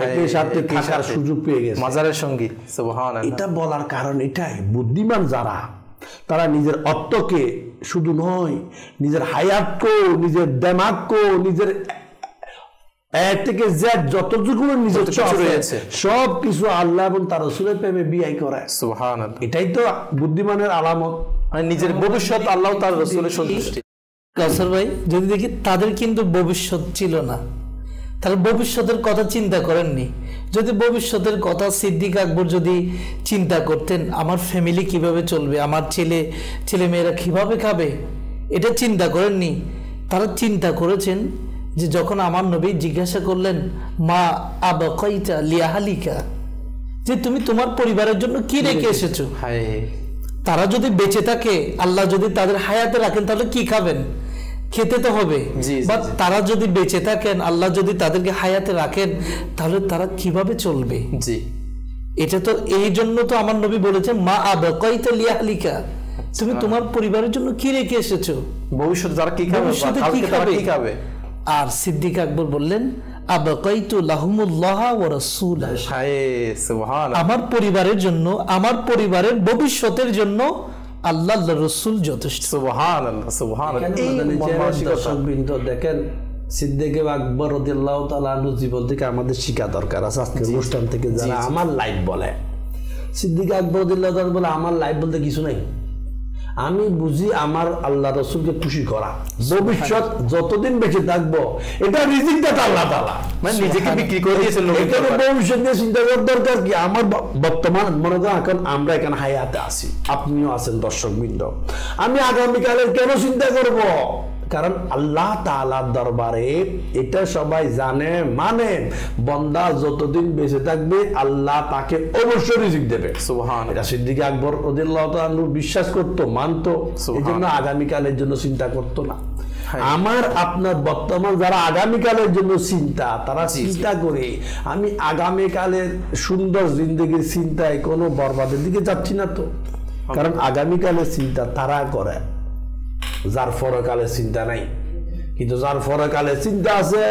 একই সাথে থাকার সুযোগ পেয়ে গেছে, মাজারের সঙ্গী। সুবহানাল্লাহ। এটা বলার কারণ এটাই, বুদ্ধিমান যারা তারা নিজের অর্থকে শুধু নয়, নিজের হায়াতকেও, নিজের দেমাগকেও, নিজের থেকে যতটুকু নিজের রয়েছে সব কিছু আল্লাহ এবং তার রাসূলের প্রেমে ব্যয় করে। সুবহানাল্লাহ। এটাই তো বুদ্ধিমানের আলামত, মানে নিজের ভবিষ্যৎ আল্লাহ তার রাসূলের সন্তুষ্টি। কাউসার ভাই, যদি দেখি তাদের কিন্তু ভবিষ্যৎ ছিল না, তারা ভবিষ্যতের কথা চিন্তা করেননি। যদি ভবিষ্যতের কথা সিদ্দিক আকবর যদি চিন্তা করতেন, আমার ফ্যামিলি কিভাবে চলবে, আমার ছেলে মেয়েরা কিভাবে খাবে, এটা চিন্তা করেননি। তারা চিন্তা করেছেন যে যখন আমার নবী জিজ্ঞাসা করলেন মা আবাকাইতা লিআহলিকা, যে তুমি তোমার পরিবারের জন্য কি রেখে এসেছো। তারা যদি বেঁচে থাকে, আল্লাহ যদি তাদের হায়াতে রাখেন, তাহলে কি খাবেন, খেতে তো হবে। বা তারা যদি বেঁচে থাকেন, আল্লাহ যদি তাদেরকে হায়াতে রাখেন, তাহলে তারা কিভাবে চলবে। জি, এটা তো এই জন্য তো আমার নবী বলেছেন মা আবাকাইতা লিআহলিকা, তুমি তোমার পরিবারের জন্য কি রেখে এসেছো, ভবিষ্যতে তারা কি খাবে, ভবিষ্যতে কি খাবে। আর সিদ্দিক আকবর বললেন আবাকাইতু লাহুমুল্লাহ ওয়া রাসূলা, সুবহানাল্লাহ, আমার পরিবারের জন্য, আমার পরিবারের ভবিষ্যতের জন্য আল্লাহ আল্লাহর রাসূল যথেষ্ট। সুবহানাল্লাহ সুবহানাল্লাহ। এই দর্শকবৃন্দ দেখেন, সিদ্দিক আকবর রাদিয়াল্লাহু তাআলা আনহু জীবন থেকে আমাদের শিক্ষা দরকার আছে। আজকে অনুষ্ঠান থেকে যারা আমার লাইফ বলে, সিদ্দিক আকবর রাদিয়াল্লাহু তাআলা বলে আমার লাইফ বলতে কিছু নাই, আমি বুঝি আমার আল্লাহ রাসূলকে খুশি করা, ভবিষ্যৎ যতদিন বেঁচে থাকবো এটা রিজিকটা আল্লাহ তাআলা, মানে নিজেকে বিক্রি করে দিয়েছেন। এখানে ভবিষ্যৎ নিয়ে চিন্তা করার দরকার কি? আমার বর্তমান মনে করেন এখন আমরা এখানে হায়াতে আছি, আপনিও আছেন দর্শকবৃন্দ, আমি আগামীকালের কেন চিন্তা করব? কারণ আল্লাহ তাআলার দরবারে এটা সবাই জানে মানে বান্দা যতদিন বেঁচে থাকবে আল্লাহ তাকে অবশ্যই রিজিক দেবে। সুবহানাল্লাহ। এটা সিদ্দিক আকবর রাদিয়াল্লাহু তাআলা বিশ্বাস করতো, মানতো, এজন্য আগামীকালের জন্য চিন্তা করতো না। আমার আপনার বর্তমান যারা আগামীকালের জন্য চিন্তা, তারা চিন্তা করে আমি আগামীকালের সুন্দর জিন্দেগির চিন্তায় কোনো বরবাদের দিকে যাচ্ছি না তো। কারণ আগামীকালের চিন্তা তারা করে যার পরকালে চিন্তা নাই। কিন্তু যার পরকালে চিন্তা আছে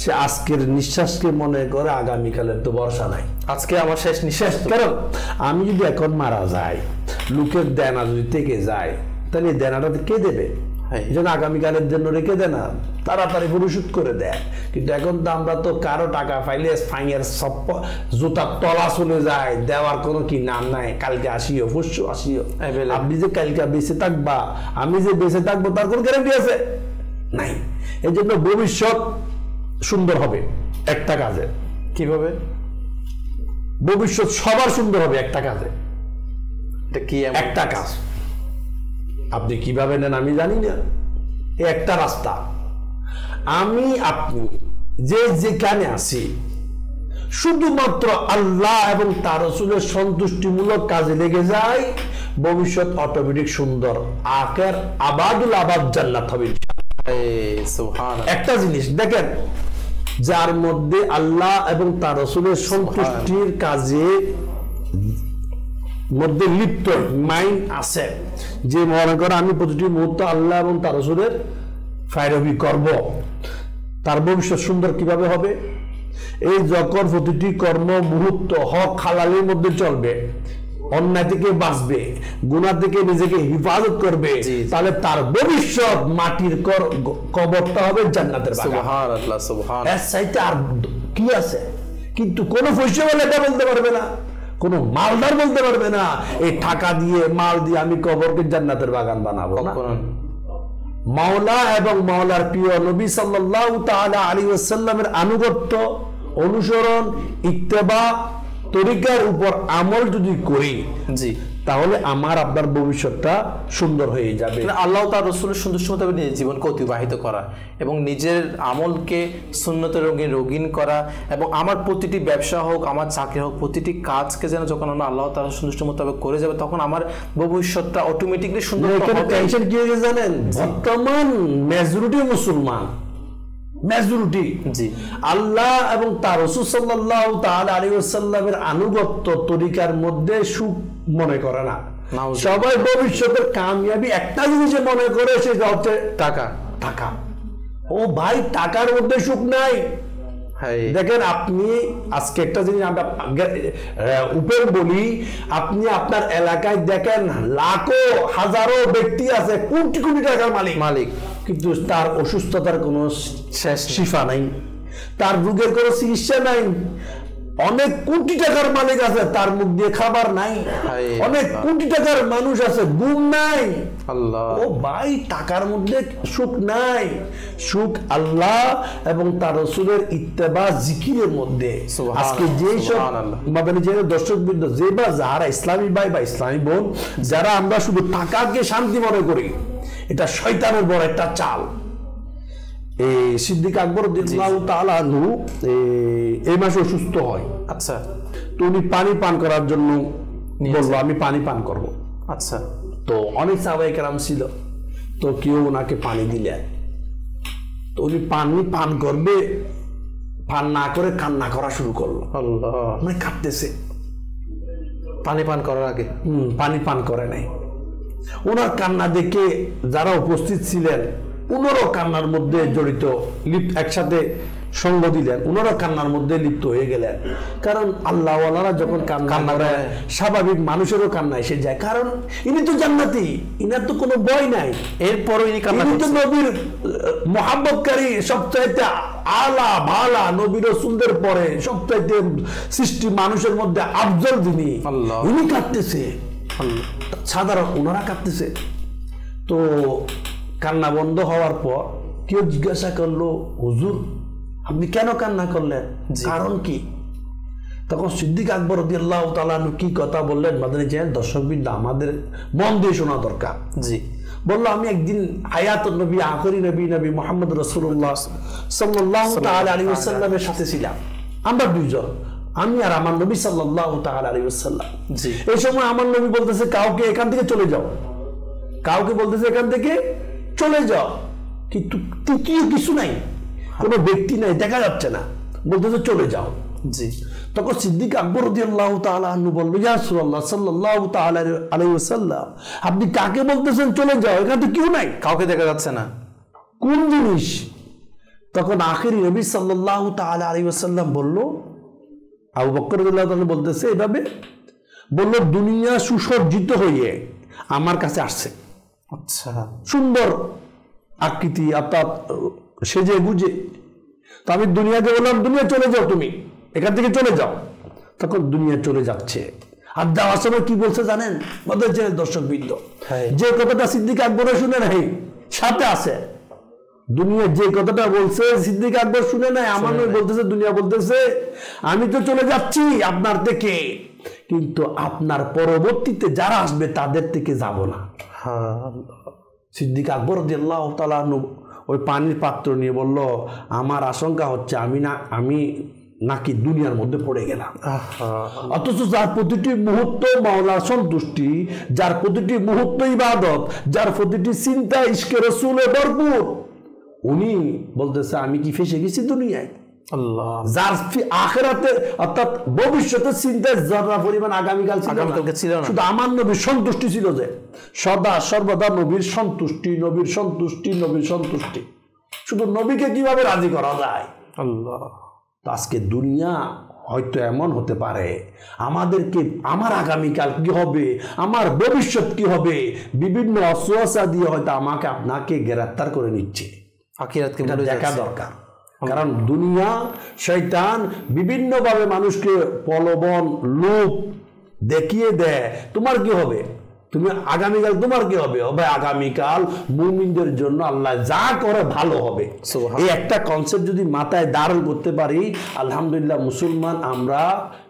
সে আজকের নিঃশ্বাসকে মনে করে আগামীকালের তো ভরসা নাই। আজকে আমার শেষ নিঃশ্বাস। কারণ আমি যদি এখন মারা যাই, লোকের দেনা যদি থেকে যায়, তাহলে দেনাটা কে দেবে? এই জন্য আগামীকালের জন্য রেখে দেয় না, তাড়াতাড়ি পরিশোধ করে দেয়। কিন্তু এখন তো আমরা তো কারো টাকা পাইলে ফাইনের সব জুতার তলা চলে যায়, দেওয়ার কোনো কি নাম নাই। কালকে আসিও, পরশু আসিও। আপনি যে কালকে বেঁচে থাকবা, আমি যে বেঁচে থাকবো তার কোনো গ্যারান্টি আছে? নাই। এই জন্য ভবিষ্যৎ সুন্দর হবে একটা কাজে। কিভাবে ভবিষ্যৎ সবার সুন্দর হবে? একটা কাজে। এটা কি? একটা কাজ। আপনি কিভাবে নেন আমি জানি না, একটা রাস্তা। আমি আপনি যে যেখানে আছি শুধুমাত্র আল্লাহ এবং তার রাসূলের সন্তুষ্টিমূলক কাজে লেগে যায়, ভবিষ্যৎ অটোমেটিক সুন্দর। আখের আবাদুল আবাদ জান্নাত হবে। একটা জিনিস দেখেন, যার মধ্যে আল্লাহ এবং তার রাসূলের সন্তুষ্টির কাজে মধ্যে লিপ্ত মাইন্ড আছে, যে মনে করে আমি প্রতিটি মুহূর্তে আল্লাহ এবং তার রাসূলের ফায়রবি করব, তার ভবিষ্যৎ সুন্দর কিভাবে হবে? এই যখন প্রতিটি কর্ম মুহূর্ত হক হালালের মধ্যে চলবে, অন্যায় থেকে বাঁচবে, গুনাহ থেকে নিজেকে হেফাজত করবে, তাহলে তার ভবিষ্যৎ মাটির কবরটা হবে জান্নাতের বাগান। সুবহানাল্লাহ, সুবহানাল্লাহ। এর চাইতে আর কি আছে? কিন্তু কোন পয়সাওয়ালা এটা বলতে পারবে না, কোন মালদার বলতে পারবে না এই টাকা দিয়ে মাল দিয়ে আমি কবরকে জান্নাতের বাগান বানাবো না। মাওলা এবং মাওলার প্রিয় নবী সাল্লাল্লাহু তাআলা আলাইহি ওয়াসাল্লামের আনুগত্য, অনুসরণ, ইত্তেবা, তরিকার উপর আমল যদি করি, জি, তাহলে আমার আপনার ভবিষ্যৎটা সুন্দর হয়ে যাবে। আল্লাহ তার রাসূলের সন্তুষ্টি মোতাবেক নিজের জীবনকে অতিবাহিত করা এবং নিজের আমলকে সুন্নতের রঙিন করা, এবং আমার প্রতিটি ব্যবসা হোক, আমার চাকরি হোক, প্রতিটি কাজকে যেন যখন আমরা আল্লাহ তার সন্তুষ্টি মোতাবেক করে যাবে, তখন আমার ভবিষ্যৎটা অটোমেটিকলি সুন্দর হবে। টেনশন কি হয়ে জানেন? বর্তমান মেজরিটি মুসলমান, মেজরিটি আল্লাহ এবং তার রাসূল সাল্লাল্লাহু তাআলা আলাইহি ওয়াসাল্লামের আনুগত্য তরিকার মধ্যে সুখ মনে করে না। সবাই ভবিষ্যতের কামিয়াবি একটা জিনিসে মনে করে, সেটা হচ্ছে টাকা। টাকা। ও ভাই, টাকার মধ্যে সুখ নাই। দেখেন, আপনি আজকে একটা জিনিস আমরা উপর বলি, আপনি আপনার এলাকায় দেখেন লাখো হাজারো ব্যক্তি আছে, কোটি কোটি টাকার মালিক, কিন্তু তার অসুস্থতার কোনো শিফা নাই, তার রোগের কোনো চিকিৎসা নাই। অনেক কোটি টাকার মালিক আছে, তার মুখ দিয়ে খাবার নাই। অনেক কোটি টাকার মানুষ আছে, ঘুম নাই। ও ভাই, টাকার মধ্যে সুখ নাই। সুখ আল্লাহ এবং তার রাসূলের ইত্তেবা, জিকিরের মধ্যে। আজকে যেই সব মাদানী চ্যানেল দর্শকবৃন্দ, যে বা যারা ইসলামী ভাই বা ইসলামী বোন, যারা আমরা শুধু টাকাকে শান্তি মনে করি, এটা শয়তানের বড় একটা চাল। এই সিদ্দিক আকবর রাদিয়াল্লাহু তাআলা আনহু এই মাসে অসুস্থ হয়। আচ্ছা। তো উনি পানি পান করার জন্য বললো, আমি পানি পান করব। আচ্ছা। তো অনেক সাহাবায়ে কেরাম ছিল, তো কেউ ওনাকে পানি দিলেন। তো উনি পানি পান করবে, পান না করে কান্না করা শুরু করলো। আল্লাহ, মানে কাঁদতেছে পানি পান করার আগে। পানি পান করে নাই। ওনার কান্না দেখে যারা উপস্থিত ছিলেন, ওনারও কান্নার মধ্যে জড়িত, একসাথে সঙ্গ দিলেন, ওনারা কান্নার মধ্যে লিপ্ত হয়ে গেলেন। কারণ আল্লাহওয়ালারা যখন কান্না করে, স্বাভাবিক মানুষেরও কান্না এসে যায়, কারণ ইনি তো জান্নাতি, ইনার তো কোনো ভয় নাই। এরপরও ইনি তো নবীর মুহাব্বতকারী, সবচাইতে আলা ভালা নবী রাসূলদের পরে সবচাইতে সৃষ্টি মানুষের মধ্যে আফজল যিনি, ইনি কাঁদতেছে। সাধারণ ওনারা কাঁদতেছে। তো কান্না বন্ধ হওয়ার পর কেউ জিজ্ঞাসা করলো, হুজুর আপনি কেন কান্না করলেন, কারণ কি? তখন সিদ্দিক আকবর রাদিয়াল্লাহু তাআলা আনহু কি কথা বললেন, মাদানী চ্যানেল দর্শকবৃন্দ আমাদের মন দিয়ে শোনা দরকার। জি, বললো, আমি একদিন হায়াতুন নবী, আখরি নবী মুহাম্মদ রাসূলুল্লাহ সাল্লাল্লাহু তাআলা আলাইহি ওয়াসাল্লামের সাথে ছিলাম। আমরা দুইজন, আমি আর আমার নবী সাল্লাল্লাহু তাআলা আলাইহি ওয়াসাল্লাম। এই সময় আমার নবী বলতেছে, কাউকে এখান থেকে চলে যাও, কাউকে বলতেছে এখান থেকে চলে যাও, কিন্তু তৃতীয় কিছু নাই, কোনো ব্যক্তি নাই, দেখা যাচ্ছে না, বলতেছে চলে যাও। জি। তখন সিদ্দিক আকবর রাদিয়াল্লাহু তাআলা আনহু বলল, ইয়া রাসূলুল্লাহ সাল্লাল্লাহু তাআলা আলাইহি ওয়াসাল্লাম, আপনি কাকে বলতেছেন চলে যাও, এখানে তো কেউ নাই, কাউকে দেখা যাচ্ছে না, কোন জিনিস? তখন আখিরি নবী সাল্লাল্লাহু তাআলা আলাইহি ওয়াসাল্লাম বলল, আবু বকর রাদিয়াল্লাহু তাআলা বলতেছে এভাবে বলল, দুনিয়া সুসজ্জিত হয়ে আমার কাছে আসছে। আচ্ছা, সুন্দর আকৃতি, অর্থাৎ সেজে গুজে। তো আমি দুনিয়াকে বললাম, দুনিয়া চলে যাও, তুমি এখান থেকে চলে যাও। তখন দুনিয়া চলে যাচ্ছে। আর যাওয়ার সময় কি বলছে জানেন বলছে দর্শকবৃন্দ, যে কথাটা সিদ্দিক আকবর শুনে নাই সাথে আছে, দুনিয়া যে কথাটা বলছে সিদ্দিক আকবর শুনে নাই, আমার নয় বলতেছে, দুনিয়া বলতেছে আমি তো চলে যাচ্ছি আপনার থেকে, কিন্তু আপনার পরবর্তীতে যারা আসবে তাদের থেকে যাব না। সিদ্দিক আকবর রাদিয়াল্লাহু তাআলা আনহু ওই পানির পাত্র নিয়ে বলল, আমার আশঙ্কা হচ্ছে আমি নাকি দুনিয়ার মধ্যে পড়ে গেলাম। অথচ যার প্রতিটি মুহূর্ত মাওলার সন্তুষ্টি, যার প্রতিটি মুহূর্ত ইবাদত, যার প্রতিটি চিন্তা ইশকে রাসূলে ভরপুর, উনি বলতেছে আমি কি ফেসে গেছি দুনিয়ায়? আল্লাহ। যার আখিরাতে অর্থাৎ ভবিষ্যতের চিন্তায় যারা পরিমাণ আগামীকাল ছিল না, শুধু আমার নবীর সন্তুষ্টি ছিল, যে সদা সর্বদা নবীর সন্তুষ্টি, নবীর সন্তুষ্টি, নবীর সন্তুষ্টি। শুধু নবীকে কিভাবে রাজি করা যায়? আল্লাহ। আজকে দুনিয়া হয়তো এমন হতে পারে আমাদেরকে, আমার আগামীকাল কি হবে, আমার ভবিষ্যৎ কি হবে, বিভিন্ন অসুয়াশা দিয়ে হয়তো আমাকে আপনাকে গ্রেফতার করে নিচ্ছে। আখিরাতকে দেখা দরকার, কারণ দুনিয়া শয়তান বিভিন্নভাবে মানুষকে প্রলোভন, লোভ দেখিয়ে দেয়। তোমার কি হবে, তুমি আগামীকাল তোমার কি হবে? আগামীকাল মুমিনদের জন্য আল্লাহ যা করে ভালো হবে। এই একটা কনসেপ্ট যদি মাথায় ধারণ করতে পারি, আলহামদুলিল্লাহ মুসলমান আমরা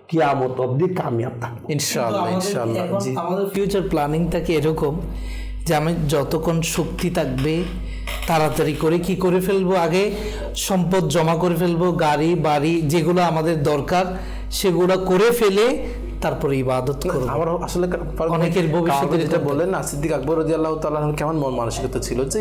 কিয়ামত অবধি কামিয়াব থাকবো ইনশাআল্লাহ। ইনশাআল্লাহ। আমাদের ফিউচার প্ল্যানিং থাকে এরকম যে আমি যতক্ষণ শক্তি থাকবে তাড়াতাড়ি করে কি করে ফেলবো, আগে সম্পদ জমা করে ফেলবো, গাড়ি বাড়ি যেগুলো আমাদের দরকার সেগুলো করে ফেলে তারপরে ইবাদত করব। আমার আসলে অনেকের ভবিষ্যতে যেটা বলেন না, সিদ্দিক আকবর রাদিয়াল্লাহু তাআলা কেমন মন মানসিকতা ছিল যে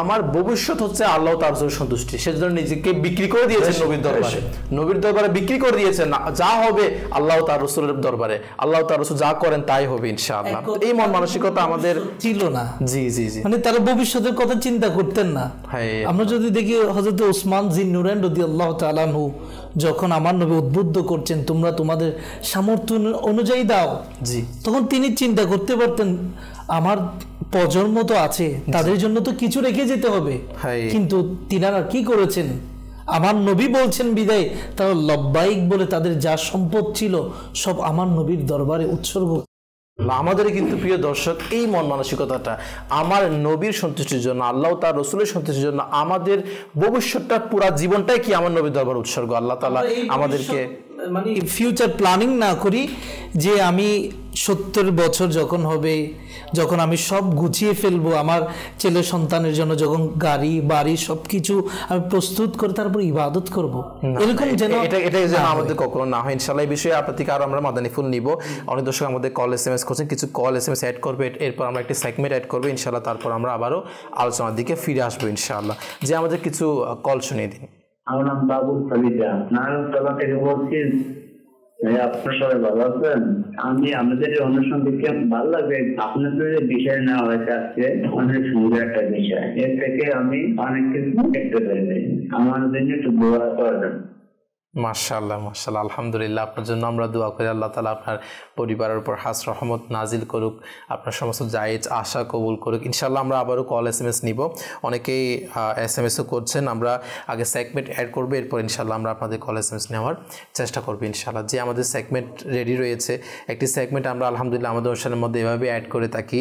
আমার ভবিষ্যৎ হচ্ছে আল্লাহ তাআলার সন্তুষ্টি, সেজন্য নিজেকে বিক্রি করে দিয়েছেন নবীর দরবারে, নবীর দরবারে বিক্রি করে দিয়েছেন, যা হবে আল্লাহ তার রাসূলের দরবারে, আল্লাহ তার রাসূল যা করেন তাই হবে ইনশাআল্লাহ। এই মন মানসিকতা আমাদের ছিল না। জি জি জি, মানে তারা ভবিষ্যতের কথা চিন্তা করতেন না। আমরা যদি দেখি হযরত ওসমান যিন্নুরাইন রাদিয়াল্লাহু তাআলা আনহু যখন আমার নবী উদ্বুদ্ধ করছেন তোমরা তোমাদের সামর্থ্য অনুযায়ী দাও, জি, তখন তিনি চিন্তা করতে পারতেন আমার প্রজন্ম তো আছে, তাদের জন্য তো কিছু রেখে যেতে হবে। কিন্তু তিনারা কি করেছেন, আমার নবী বলছেন বিদায় তারা লব্বাইক বলে তাদের যা সম্পদ ছিল সব আমার নবীর দরবারে উৎসর্গ। আমাদের কিন্তু প্রিয় দর্শক এই মন মানসিকতাটা, আমার নবীর সন্তুষ্টির জন্য, আল্লাহ তার রাসূলের সন্তুষ্টির জন্য আমাদের ভবিষ্যৎটা পুরা জীবনটাই কি আমার নবীর দরবার উৎসর্গ। আল্লাহ তাআলা আমাদেরকে মানে ফিউচার প্ল্যানিং না করি যে আমি 70 বছর যখন হবে, যখন আমি সব গুছিয়ে ফেলবো, আমার ছেলে সন্তানের জন্য যখন গাড়ি বাড়ি সবকিছু আমি প্রস্তুত করে তারপর ইবাদত করব, এরকম যেন এটা যেন আমাদের কখনো না হয় ইনশাআল্লাহ। এই বিষয়ে আপনার থেকে আরো আমরা মাদানী ফুল নিব। অনেক দর্শক আমাদের কল SMS করছেন, কিছু কল SMS অ্যাড করবে, এরপর আমরা একটি সেগমেন্ট অ্যাড করবো ইনশাআল্লাহ, তারপর আমরা আবারও আলোচনার দিকে ফিরে আসবো ইনশাআল্লাহ। যে আমাদের কিছু কল শুনিয়ে দিন। আমার নাম বাবুল ফরিদা, নারায়ণতলা থেকে বলছি। আপনার সবাই ভালো আছেন? আমি আমাদের অনুষ্ঠান দেখে ভালো লাগে, আপনাদের যে বিষয় নেওয়া হয়েছে আজকে অনেক সুন্দর একটা বিষয়, এর থেকে আমি অনেক কিছু দেখতে পেরেছি। আমার জন্য একটু দোয়া করবেন। মাশাআল্লাহ মাশাআল্লাহ, আলহামদুলিল্লাহ। আপনার জন্য আমরা দোয়া করি আল্লাহ তাআলা আপনার পরিবারের উপর হাস রহমত নাজিল করুক, আপনার সমস্ত জায়েজ আশা কবুল করুক ইনশাআল্লাহ। আমরা আবারও কল SMS নিব, অনেকেই SMS-ও করছেন। আমরা আগে সেগমেন্ট অ্যাড করবো, এরপর ইনশাআল্লাহ আমরা আপনাদের কল SMS নেওয়ার চেষ্টা করবো ইনশাআল্লাহ। যে আমাদের সেগমেন্ট রেডি রয়েছে, একটি সেগমেন্ট আমরা আলহামদুলিল্লাহ আমাদের অনুষ্ঠানের মধ্যে এভাবে অ্যাড করে থাকি,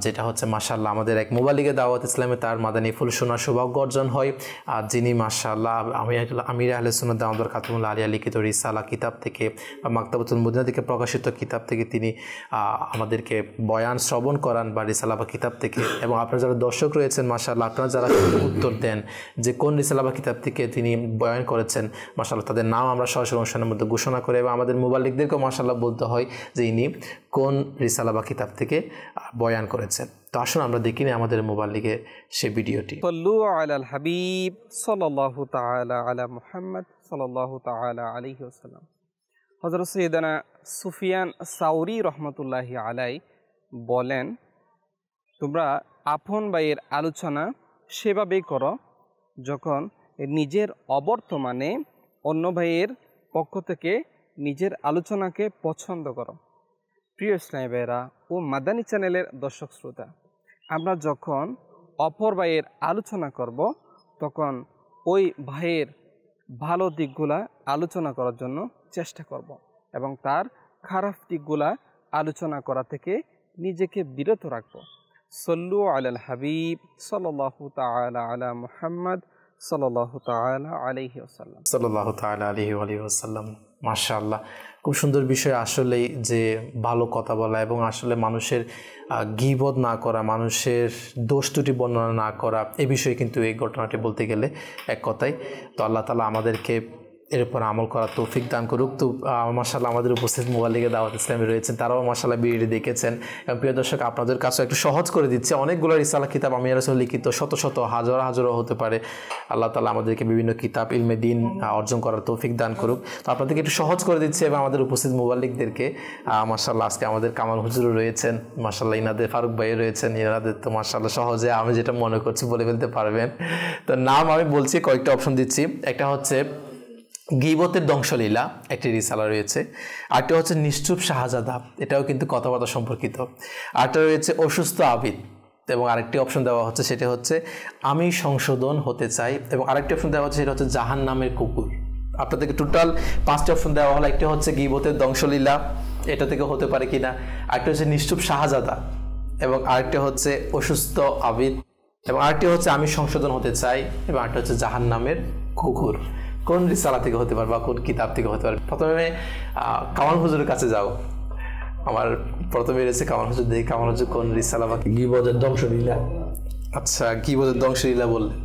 যেটা হচ্ছে মাশাআল্লাহ আমাদের এক মুবাল্লিগে দাওয়াত ইসলামে তার মাদানী ফুল শোনার সৌভাগ্য অর্জন হয়, আর যিনি মাশাআল্লাহ আমির আহলে সুন্নাত দাওয়াত কাতুমুল্লাহ আলিয়া লিখিত রিসালা কিতাব থেকে বা মাকতাবাতুল মদিনা থেকে প্রকাশিত কিতাব থেকে তিনি আমাদেরকে বয়ান শ্রবণ করান বা রিসালা বা কিতাব থেকে। এবং আপনারা যারা দর্শক রয়েছেন মাশাআল্লাহ, আপনারা যারা উত্তর দেন যে কোন রিসালা বা কিতাব থেকে তিনি বয়ান করেছেন, মাশাআল্লাহ তাদের নাম আমরা সরাসরি অনুষ্ঠানের মধ্যে ঘোষণা করে, এবং আমাদের মুবাল্লিগদেরকেও মাশাআল্লাহ বলতে হয় যে ইনি কোন রিসালা বা কিতাব থেকে বয়ান করেছেন। তো আসুন আমরা দেখিনি আমাদের মুবাল্লিগের সেই ভিডিওটি। সাল্লু আলাল হাবিব সাল্লাল্লাহু তাআলা আলা মুহাম্মদ সাল্লাল্লাহু তাআলা আলাইহি ওয়াসাল্লাম। হযরত সাইয়েদানা সুফিয়ান সাউরি রহমতুল্লাহি আলাই বলেন, তোমরা আপন ভাইয়ের আলোচনা সেভাবেই করো যখন নিজের অবর্তমানে অন্য ভাইয়ের পক্ষ থেকে নিজের আলোচনাকে পছন্দ করো। প্রিয় ইসলামী ভাইয়েরা ও মাদানী চ্যানেলের দর্শক শ্রোতা, আমরা যখন অপর ভাইয়ের আলোচনা করব তখন ওই ভাইয়ের ভালো দিকগুলা আলোচনা করার জন্য চেষ্টা করব এবং তার খারাপ দিকগুলা আলোচনা করা থেকে নিজেকে বিরত রাখব। সল্লু আলাল হাবিব সাল্লাল্লাহু তাআলা আলা মুহাম্মদ সাল্লাল্লাহু তাআলা আলাইহি ওয়াসাল্লাম। সাল্লাল্লাহু তাআলা আলাইহি ওয়াসাল্লাম। মাশাআল্লাহ, খুব সুন্দর বিষয় আসলেই, যে ভালো কথা বলা এবং আসলে মানুষের গীবত না করা, মানুষের দোষ ত্রুটি বর্ণনা না করা, এই বিষয়ে কিন্তু এই ঘটনাটি বলতে গেলে এক কথাই। তো আল্লাহ তাআলা আমাদেরকে এর উপর আমল করার তৌফিক দান করুক। তো মাশাআল্লাহ আমাদের উপস্থিত মুবাল্লিগে দাওয়াত ইসলামী রয়েছেন, তারাও মাশাআল্লাহ ভিডিওটি দেখেছেন। এবং প্রিয় দর্শক, আপনাদের কাছে একটু সহজ করে দিচ্ছে, অনেকগুলো রিসালা কিতাব আমি রাসূল লিখিত, শত শত হাজারও হতে পারে। আল্লাহ তাআলা আমাদেরকে বিভিন্ন কিতাব ইলমে দিন অর্জন করার তৌফিক দান করুক। তো আপনাদেরকে একটু সহজ করে দিচ্ছে এবং আমাদের উপস্থিত মুবাল্লিগদেরকে মাশাআল্লাহ আজকে আমাদের কামাল হুজুরও রয়েছেন, মাশাআল্লাহ ইনাদের ফারুক ভাইও রয়েছেন, ইনাদের তো মাশাআল্লাহ সহজে আমি যেটা মনে করছি বলে ফেলতে পারবেন। তো নাম আমি বলছি, কয়েকটা অপশন দিচ্ছি। একটা হচ্ছে গীবতের ধ্বংসলীলা, একটি রিসালা রয়েছে। আরেকটা হচ্ছে নিশ্চুপ শাহজাদা, এটাও কিন্তু কথাবার্তা সম্পর্কিত। আরেকটা রয়েছে অসুস্থ আবিদ, এবং আরেকটি অপশন দেওয়া হচ্ছে সেটা হচ্ছে আমি সংশোধন হতে চাই, এবং আরেকটি অপশন দেওয়া হচ্ছে সেটা হচ্ছে জাহান নামের কুকুর। আপনাদেরকে টোটাল 5টি অপশন দেওয়া হলো। একটি হচ্ছে গীবতের ধ্বংসলীলা, এটা থেকে হতে পারে কিনা, আরেকটা হচ্ছে নিশ্চুপ শাহজাদা, এবং আরেকটা হচ্ছে অসুস্থ আবিদ, এবং আরেকটি হচ্ছে আমি সংশোধন হতে চাই, এবং আরেকটা হচ্ছে জাহান নামের কুকুর। কোন রিসালা থেকে হতে পারে বা কোন কিতাব থেকে হতে পারে? প্রথমে কামাল হুজুরের কাছে যাও। আমার প্রথমে রয়েছে কামাল হুজুর, দেখি কামাল হুজুর কোন রিসালা বা গীবতের ধ্বংসলীলা। আচ্ছা, গীবতের ধ্বংসলীলা বললেন।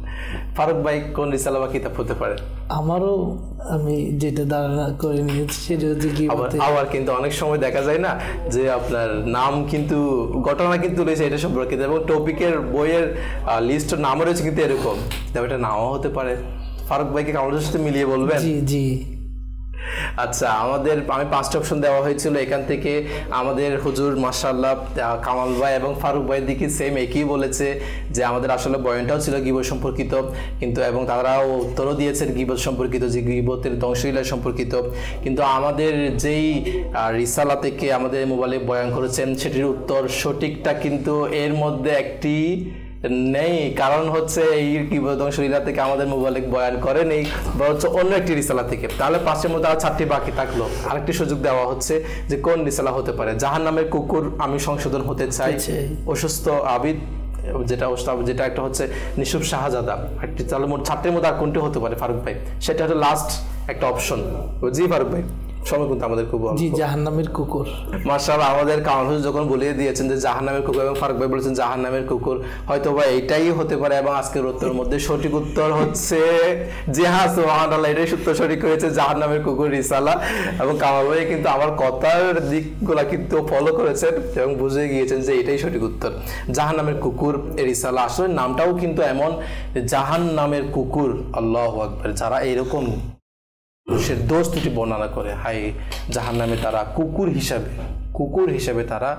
ফারুক ভাই কোন রিসালা বা কিতাব হতে পারে? আমারও আমি যেটা ধারণা করে নিয়েছি সেটা হচ্ছে গীবতের। আবার কিন্তু অনেক সময় দেখা যায় না যে আপনার নাম কিন্তু ঘটনা কিন্তু রয়েছে এটা সম্পর্কিত, এবং টপিকের বইয়ের লিস্ট নামও রয়েছে কিন্তু এরকম, তবে এটা নাও হতে পারে। ফারুক ভাইকে কামালের সাথে মিলিয়ে বলবেন? জি জি। আচ্ছা, আমি 5টা অপশন দেওয়া হয়েছিল, এখান থেকে আমাদের হুজুর মাশাআল্লাহ কামাল ভাই এবং ফারুক ভাইয়ের দিকে সেম একই বলেছে যে আমাদের আসলে বয়ানটাও ছিল গীবত সম্পর্কিত, কিন্তু এবং তারাও উত্তরও দিয়েছেন গীবত সম্পর্কিত, যে গীবতের ধ্বংসলীলা সম্পর্কিত। কিন্তু আমাদের যেই রিসালা থেকে আমাদের মোবাইলে বয়ান করেছেন সেটির উত্তর সঠিকটা কিন্তু এর মধ্যে একটি নেই, কারণ হচ্ছে এই গীবত ধ্বংসলীলা থেকে আমাদের মোবাইলে বয়ান করেন এই, বরঞ্চ অন্য একটি রিসালা থেকে। তাহলে 5টির মধ্যে আর 4টি বাকি থাকলো। আরেকটি সুযোগ দেওয়া হচ্ছে যে কোন রিসালা হতে পারে। জাহান নামের কুকুর, আমি সংশোধন হতে চাই, অসুস্থ আবিদ, যেটা একটা হচ্ছে নিশুপ শাহজাদা। একটি, তাহলে মোট 4টির মধ্যে আর কোনটি হতে পারে ফারুক ভাই? সেটা হচ্ছে লাস্ট একটা অপশন। জি ফারুক ভাই, সময় কিন্তু আমাদের খুব জি, জাহান্নামের কুকুর। মাশাআল্লাহ, আমাদের কামাল হুজুর যখন বলিয়ে দিয়েছেন যে জাহান্নামের কুকুর, এবং ফারুক ভাই বলেছেন জাহান্নামের কুকুর, হয়তো বা এটাই হতে পারে। এবং আজকের উত্তরের মধ্যে সঠিক উত্তর হচ্ছে জি হ্যাঁ, সুবহানাল্লাহ, এটাই সত্য সঠিক হয়েছে, জাহান্নামের কুকুর রিসালা। এবং কামাল ভাই কিন্তু আমার কথার দিকগুলা কিন্তু ফলো করেছেন এবং বুঝে গিয়েছেন যে এটাই সঠিক উত্তর, জাহান্নামের কুকুর এই রিসালা। আসলে নামটাও কিন্তু এমন, জাহান্নামের কুকুর। আল্লাহু আকবার। যারা এরকম মানুষের দোষ ত্রুটি বর্ণনা করে, হাই জাহান্নামে তারা কুকুর হিসাবে তারা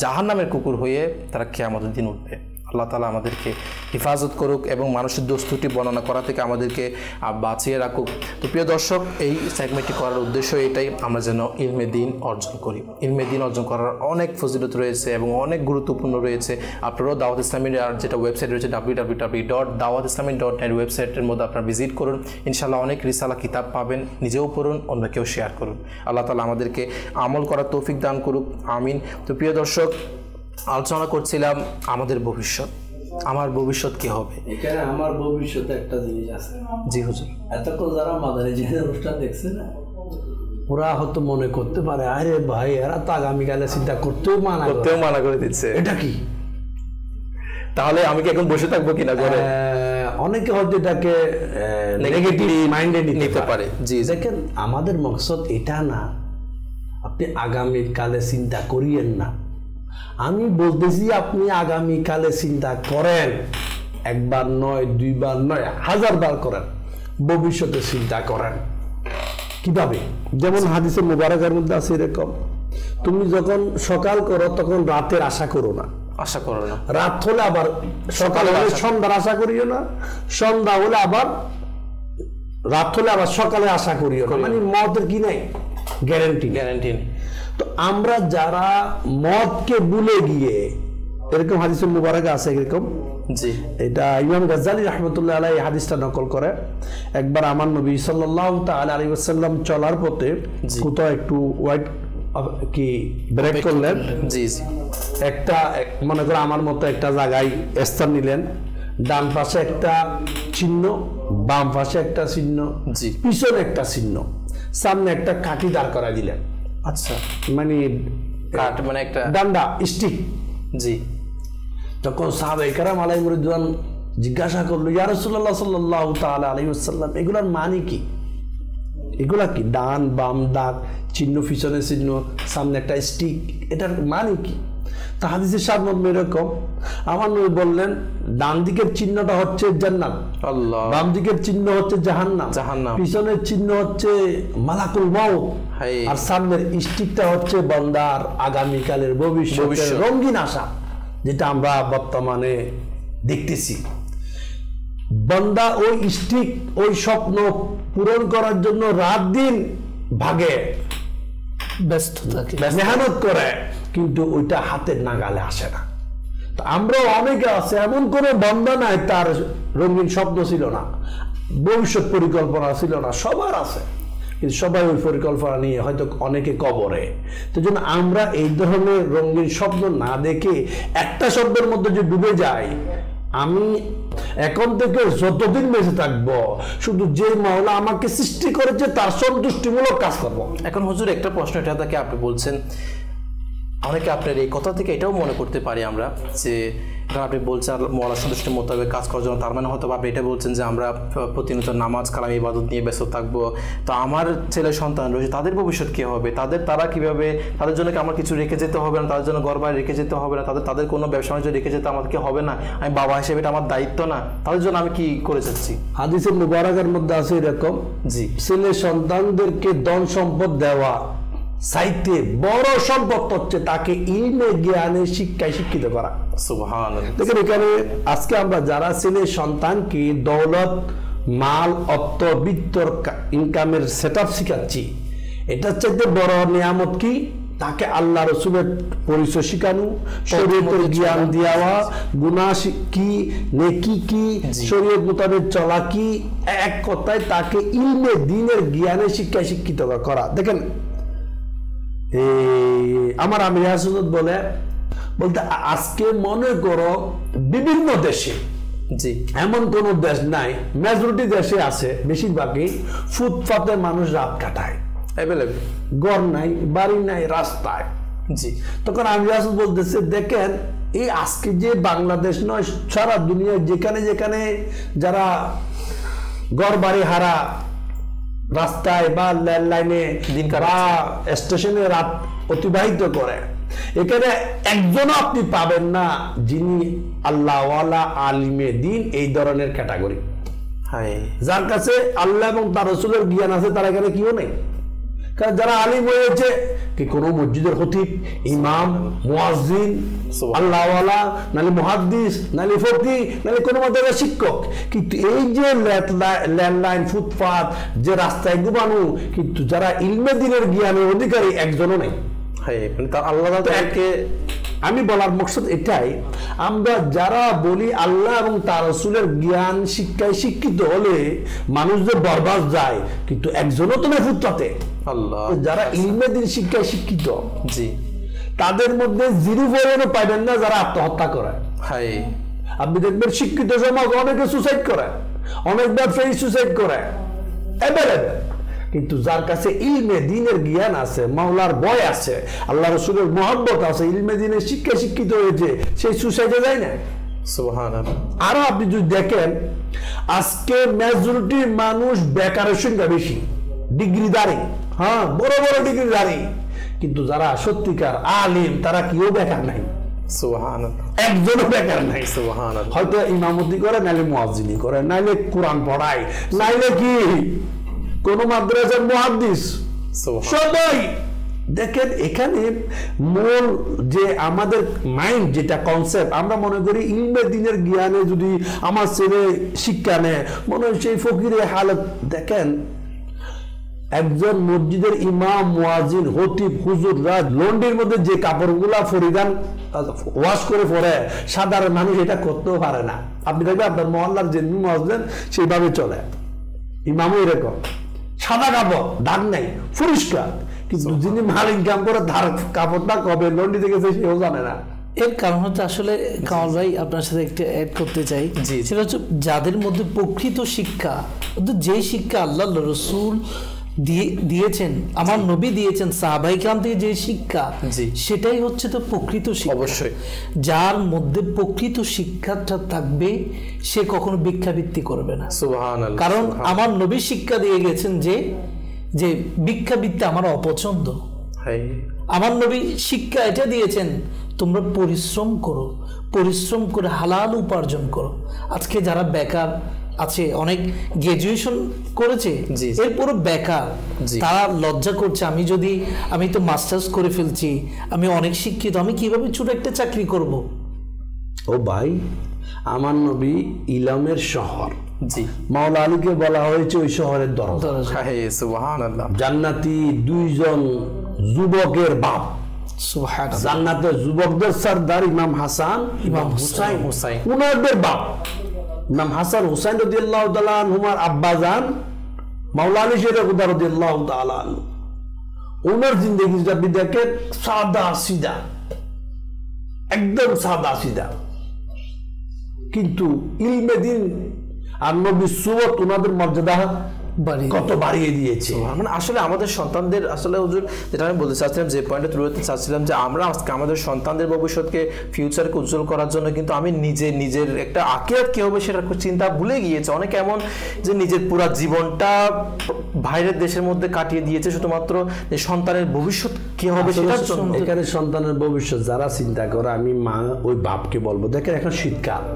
জাহান্নামের কুকুর হয়ে তারা কিয়ামতের দিন উঠবে। আল্লাহ তাআলা আমাদেরকে হেফাজত করুক এবং মানুষের দোষ ত্রুটি বর্ণনা করা থেকে আমাদেরকে বাঁচিয়ে রাখুক। তো প্রিয় দর্শক, এই সেগমেন্টটি করার উদ্দেশ্য এটাই, আমরা যেন ইলমে দ্বীন অর্জন করি। ইলমে দ্বীন অর্জন করার অনেক ফজিলত রয়েছে এবং অনেক গুরুত্বপূর্ণ রয়েছে। আপনারাও দাওয়াত ইসলামীর যেটা ওয়েবসাইট রয়েছে www.dawatislami.net ওয়েবসাইটের মধ্যে আপনারা ভিজিট করুন। ইনশাআল্লাহ অনেক রিসালা কিতাব পাবেন, নিজেও পড়ুন, অন্যকেও শেয়ার করুন। আল্লাহ তাআলা আমাদেরকে আমল করার তৌফিক দান করুক, আমিন। তো প্রিয় দর্শক, আলোচনা করছিলাম আমাদের ভবিষ্যৎ, আমার ভবিষ্যৎ কি হবে। এখানে আমার ভবিষ্যতে একটা জিনিস আছে। জি হুজুর। এতক্ষণ যারা মাদানী চ্যানেল অনুষ্ঠান দেখছে না, ওরা হয়তো মনে করতে পারে আরে ভাই এরা তো আগামীকালে চিন্তা করতেও মানা করে দিচ্ছে, এটা কি? তাহলে আমি কি এখন বসে থাকবো কিনা করে অনেকে হয়তো এটাকে নেগেটিভ মাইন্ডে নিতে পারে। জি, দেখেন আমাদের মকসদ এটা না, আপনি আগামীকালে চিন্তা করিয়েন না। আমি বলতেছি আপনি আগামীকালে চিন্তা করেন, একবার নয়, দুইবার নয়, 1000 বার করেন, ভবিষ্যতে চিন্তা করেন। কিভাবে? যেমন হাদিসে মুবারকের মধ্যে আছে এরকম, তুমি যখন সকাল করো তখন রাতের আশা করো না, আশা করো না। রাত হলে আবার সকাল হলে সন্ধ্যার আশা করিও না, সন্ধ্যা হলে আবার রাত হলে আবার সকালে আশা করিও না। মানে মদের কি নাই গ্যারান্টি নেই। তো আমরা যারা মদকে ভুলে গিয়ে, এরকম হাদিসে মুবারকে আছে এরকম, জি, এটা ইমাম গাজ্জালি রাহমাতুল্লাহ আলাইহি এই হাদিসটা নকল করে। একবার আমার নবী সাল্লাল্লাহু তাআলা আলাইহি ওয়াসাল্লাম চলার পথে কোথাও একটু ওয়াইট কি ব্রেক করলেন, জি জি, একটা মনে করে আমার মতো একটা জায়গায় স্থান নিলেন, ডান পাশে একটা চিহ্ন, বাম পাশে একটা চিহ্ন, জি, পিছনে একটা চিহ্ন, সামনে একটা কাঠি দাঁড় করাই দিলেন। আচ্ছা, মানে কাঠ মানে একটা ডান্ডা, স্টিক। জি, তখন সাহাবায়ে কেরাম আলাইহিম রিদওয়ান জিজ্ঞাসা করলো, ইয়া রাসূলুল্লাহ সাল্লাল্লাহু তাআলা আলাইহি ওয়াসাল্লাম, এগুলার মানে কি? এগুলা কি? ডান বাম দাগ চিহ্ন, পিছনে চিহ্ন, সামনে একটা স্টিক, এটার মানে কি? তা হাদিসের সামনে এরকম, আমার নবী বললেন, ডান দিকের চিহ্নটা হচ্ছে জান্নাত, আল্লাহ, বাম দিকের চিহ্ন হচ্ছে জাহান্নাম, পিছনের চিহ্ন হচ্ছে মালাকুল মাউত, আর সামনের স্টিকটা হচ্ছে বান্দার আগামীকালের ভবিষ্যতের রঙিন আশা, যেটা আমরা বর্তমানে দেখতেছি। বান্দা ওই স্টিক, ওই স্বপ্ন পূরণ করার জন্য রাত দিন ভাগে, ব্যস্ত থাকে, মেহনত করে, কিন্তু ওইটা হাতের নাগালে আসে না। তো আমরা অনেকে আছে, এমন কোনো বান্দা নাই তার রঙিন স্বপ্ন ছিল না, ভবিষ্যৎ পরিকল্পনা ছিল না, সবার আছে, কিন্তু সবাই ওই পরিকল্পনা নিয়ে হয়তো অনেকে কবরে। তো জন্য আমরা এই ধরনের রঙিন স্বপ্ন না দেখে একটা শব্দের মধ্যে যে ডুবে যাই, আমি এখন থেকে যতদিন বেঁচে থাকবো শুধু যে মাওলা আমাকে সৃষ্টি করেছে তার সন্তুষ্টিমূলক কাজ করবো। এখন হুজুর একটা প্রশ্ন, এটা থেকে আপনি বলছেন, অনেকে আপনার এই কথা থেকে এটাও মনে করতে পারি আমরা যে আপনি বলছেন মওলার সন্তুষ্টি মোতাবেক কাজ করার জন্য, তার মানে হয়তো আপনি এটা বলছেন যে আমরা প্রতিনিয়ত নামাজ কালাম ইবাদত নিয়ে ব্যস্ত থাকবো, তো আমার ছেলে সন্তান রয়েছে, তাদের ভবিষ্যৎ কী হবে, তারা কিভাবে, তাদের জন্য কি আমার কিছু রেখে যেতে হবে না, তাদের জন্য ঘর বাড়ি রেখে যেতে হবে না, তাদের কোনো ব্যবসা বাণিজ্য রেখে যেতে আমাদেরকে হবে না, আমি বাবা হিসেবে এটা আমার দায়িত্ব না, তাদের জন্য আমি কি করে যাচ্ছি? হাদিসের মুবারকের মধ্যে আছে এরকম, জি, ছেলে সন্তানদেরকে ধন সম্পদ দেওয়া চাইতে বড় সম্পদ হচ্ছে তাকে ইলমে জ্ঞানে শিক্ষায় শিক্ষিত করা। সুবহানাল্লাহ। দেখেন এখানে আজকে আমরা যারা ছেলে সন্তানকে দৌলত, মাল, অর্থ, বিত্তর ইনকামের সেটআপ শিখাচ্ছি, এটার চাইতে বড় নিয়ামত কি? তাকে আল্লাহ রসুলের পরিচয় শিখানো, শরীয়তের জ্ঞান দেওয়া, গুনাহ কি, নেকি কি, শরীয়ত মোতাবেক চলা কি, এক কথায় তাকে ইলমে দ্বীনের জ্ঞানে শিক্ষায় শিক্ষিত করা। দেখেন আমার আমির হাসনাত বলতে আজকে মনে করো বিভিন্ন দেশে, জি, এমন কোন দেশ নাই, মেজরিটি দেশে আছে, বেশিরভাগই ফুটপাতে মানুষ রাত কাটায়, ঘর নাই, বাড়ি নাই, রাস্তায়, জি। তখন আমির হাসনাত বলতেছে, দেখেন এই আজকে যে বাংলাদেশ নয়, সারা দুনিয়ায় যেখানে যেখানে যারা ঘর বাড়ি হারা রাস্তায় বা রেল লাইনে বা স্টেশনে রাত অতিবাহিত করে, এখানে একজনও আপনি পাবেন না যিনি আল্লাহওয়ালা আলিমে দ্বীন এই ধরনের ক্যাটাগরি, যার কাছে আল্লাহ এবং তার রাসূলের জ্ঞান আছে, তার এখানে কিও নেই। কারণ যারা আলিম হয়েছে কি কোনো মসজিদের খতিব, ইমাম, মুয়াজ্জিন, আল্লাহওয়ালা, নালে মুহাদ্দিস, নালে ফকিহ, নালে কোনো মাদ্রাসার শিক্ষক, কিন্তু এই যে ল্যান্ডলাইন, ফুটপাত, যে রাস্তায় ঘুমানো, কিন্তু যারা ইলমে দ্বীনের জ্ঞানের অধিকারী একজনও নেই। আমি বলার মকসদ এটাই, আমরা যারা বলি আল্লাহ এবং তার রাসূলের জ্ঞান শিক্ষায় শিক্ষিত হলে মানুষদের বরবাদ যায়, কিন্তু একজনও তো নেই ফুটপাতে। আল্লাহ যারা ইলমে দ্বীন শিক্ষায় শিক্ষিত, জি, তাদের মধ্যে 0% পাইবেন না যারা আত্মহত্যা করে। আপনি দেখবেন শিক্ষিত সমাজ অনেকে সুসাইড করে, অনেক ব্যবসায়ী সুসাইড করে, কিন্তু যার কাছে ইলমে দ্বীনের জ্ঞান আছে, মাওলার ভয় আছে, আল্লাহ রাসূলের মহব্বত আছে, ইলমে দ্বীনের শিক্ষা শিক্ষিত হয়েছে, সেই সুসাইডে যায় না। সুবহানাল্লাহ। আরো আপনি যদি দেখেন আজকে মেজরিটি মানুষ বেকারের সংখ্যা বেশি, ডিগ্রিধারী, হ্যাঁ বড় বড় ডিগ্রিধারী, কিন্তু যারা সত্যিকার আলিম তারা কেউ বেকার নাই। সুবহানাল্লাহ। একজনও বেকার নাই। সুবহানাল্লাহ। হয়তো ইমামতি করে, নাইলে মুয়াজ্জিনি করে, নাইলে কোরআন পড়ায়, নাইলে কি কোন মাদ্রাসার মুহাদ্দিস, সবাই। দেখেন এখানে মূল যে আমাদের মাইন্ড যেটা কনসেপ্ট, আমরা মনে করি ইলমে দ্বীনের জ্ঞানে যদি আমার ছেলে শিক্ষা নেয় মনে হয় সেই ফকিরের হালত। দেখেন একজন মসজিদের ইমাম, মুয়াজ্জিন, খতিব, হুজুররা লন্ডির মধ্যে যে কাপড়গুলা পরিধান ওয়াশ করে পরে সাধারণ মানুষ এটা করতেও পারে না। আপনি দেখবেন আপনার মহল্লার যে মুয়াজ্জিন সেইভাবে চলে, ইমামও এরকম সাদা কাপড়, দাগ নাই, পরিষ্কার। কিন্তু যিনি মাল ইনকাম করে তার কাপড়টা কবে লন্ডি থেকে সেও জানে না। এর কারণ হচ্ছে আসলে কামাল ভাই আপনার সাথে একটা অ্যাড করতে চাই, সেটা হচ্ছে যাদের মধ্যে প্রকৃত শিক্ষা, যে শিক্ষা আল্লাহ রসুল দিয়েছেন, আমার নবী দিয়েছেন, সাহাবায়ে কেরাম থেকে যে শিক্ষা, সেটাই হচ্ছে তো প্রকৃত শিক্ষা। অবশ্যই যার মধ্যে প্রকৃত শিক্ষাটা থাকবে সে কখনো ভিক্ষাবৃত্তি করবে না। সুবহানাল্লাহ। কারণ আমার নবী শিক্ষা দিয়ে গেছেন যে ভিক্ষাবৃত্তি আমার অপছন্দ। আমার নবী শিক্ষা এটা দিয়েছেন, তোমরা পরিশ্রম করো, পরিশ্রম করে হালাল উপার্জন করো। আজকে যারা বেকার আছে, অনেক গ্রাজুয়েশন করেছে এরপরও বেকার, তারা লজ্জা করছে, আমি তো মাস্টার্স করে ফেলছি, আমি অনেক শিক্ষিত, আমি কিভাবে ছোট একটা চাকরি করব। ও ভাই, আমার নবী ইলমের শহর, মাওলা আলীকে বলা হয়েছে ওই শহরের দরজা। সুবহানাল্লাহ। জান্নাতি দুইজন যুবকের বাপ, জান্নাতের যুবকদের সরদার ইমাম হাসান, ইমাম হুসাইন, উনাদের বাপ ইমাম হাসান হুসাইন রাদিয়াল্লাহু তাআলা আনহুমার আব্বাজান মাওলা আলী শের রাদিয়াল্লাহু তাআলা আনহু। ওনার জিন্দেগি যদি দেখেন সাদা সিধা, একদম সাদা সিধা, কিন্তু ইলমে দ্বীন আর নবীর সুন্নাত ওনাদের মর্যাদা কত বাড়িয়ে দিয়েছে। মানে আসলে আমাদের সন্তানদের, আসলে হুজুর যেটা আমি বলতে চাচ্ছিলাম, যে পয়েন্টে তুলে ধরতে চাচ্ছিলাম, যে আমরা আজকে আমাদের সন্তানদের ভবিষ্যৎকে, ফিউচারকে উজ্জ্বল করার জন্য কিন্তু আমি নিজের একটা আকিরাত কি হবে সেটা চিন্তা ভুলে গিয়েছে। অনেক এমন যে নিজের পুরো জীবনটা বাইরের দেশের মধ্যে কাটিয়ে দিয়েছে শুধুমাত্র যে সন্তানের ভবিষ্যৎ কি হবে সেটার জন্য। এখানে সন্তানের ভবিষ্যৎ যারা চিন্তা করে, আমি মা ওই বাপকে বলবো, দেখেন এখন শীতকাল,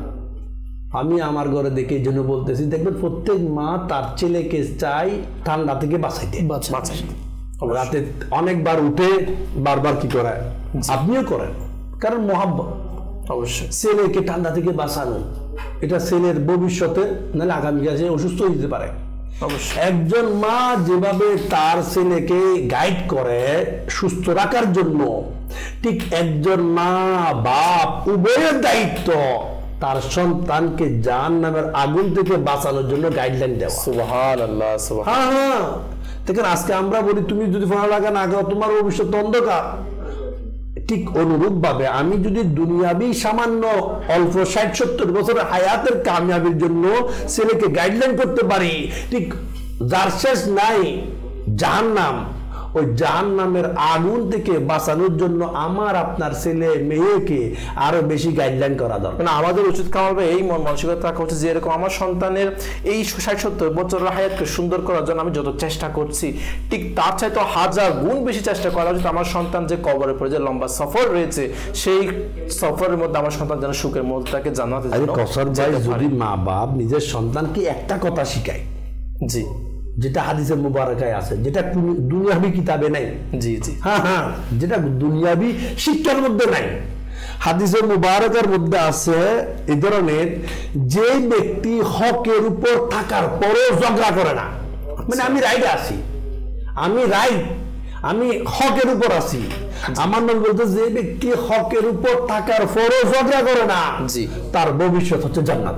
আমি আমার ঘরে দেখে এই জন্য বলতেছি, দেখবেন প্রত্যেক মা তার ছেলেকে চাই ঠান্ডা থেকে বাঁচাইতে। রাতে অনেকবার উঠে বারবার কি করে, আপনিও করেন, কারণ মহাব্বত। অবশ্যই ছেলেকে ঠান্ডা থেকে বাঁচানো, এটা ছেলের ভবিষ্যতে, নাহলে আগামীকাল সে অসুস্থ হতে পারে। একজন মা যেভাবে তার ছেলেকে গাইড করে সুস্থ রাখার জন্য, ঠিক একজন মা বাপ উভয়ের দায়িত্ব তার সন্তানকে জাহান্নামের আগুন থেকে বাঁচানোর জন্য গাইডলাইন দেওয়া। সুবহানাল্লাহ, সুবহানাল্লাহ। হ্যাঁ, দেখেন আজকে আমরা বলি তুমি যদি পড়ালেখা না করো তোমার ভবিষ্যৎ অন্ধকার। ঠিক অনুরূপ ভাবে আমি যদি দুনিয়াবি সামান্য অল্প 60-70 বছরের হায়াতের কামিয়াবির জন্য ছেলেকে গাইডলাইন করতে পারি, ঠিক যার শেষ নাই জাহান্নাম, ওই জাহান্নামের আগুন থেকে বাঁচানোর জন্য আমার আপনার ছেলে মেয়েকে আরো বেশি গাইডলাইন করা দরকার। মানে আমাদের উচিত কামাল ভাই এই মন মানসিকতা রাখা উচিত যে এরকম আমার সন্তানের এই 60-70 বছরের হায়াতকে সুন্দর করার জন্য আমি যত চেষ্টা করছি, ঠিক তার চাইতে 1000 গুণ বেশি চেষ্টা করা উচিত আমার সন্তান যে কবরের পরে যে লম্বা সফর রয়েছে, সেই সফরের মধ্যে আমার সন্তান যেন সুখের মধ্যে তাকে জান্নাতে যায়। যদি মা বাপ নিজের সন্তানকে একটা কথা শিখায়, যেটা হাদিসের মুবারাকায় আছে, যেটা দুনিয়াবি কিতাবে নাই, হ্যাঁ, যেটা দুনিয়াবি শিক্ষার মধ্যে নাই, হাদিসের মুবারাকার মধ্যে আছে এই ধরনের, যে ব্যক্তি হকের উপর থাকার পরেও ঝগড়া করে না, মানে আমি রাইটে আছি, আমি হকের উপর আছি, আমার নবী বলতে যে ব্যক্তি হকের উপর থাকার পরেও ঝগড়া করে না, তার ভবিষ্যৎ হচ্ছে জান্নাত।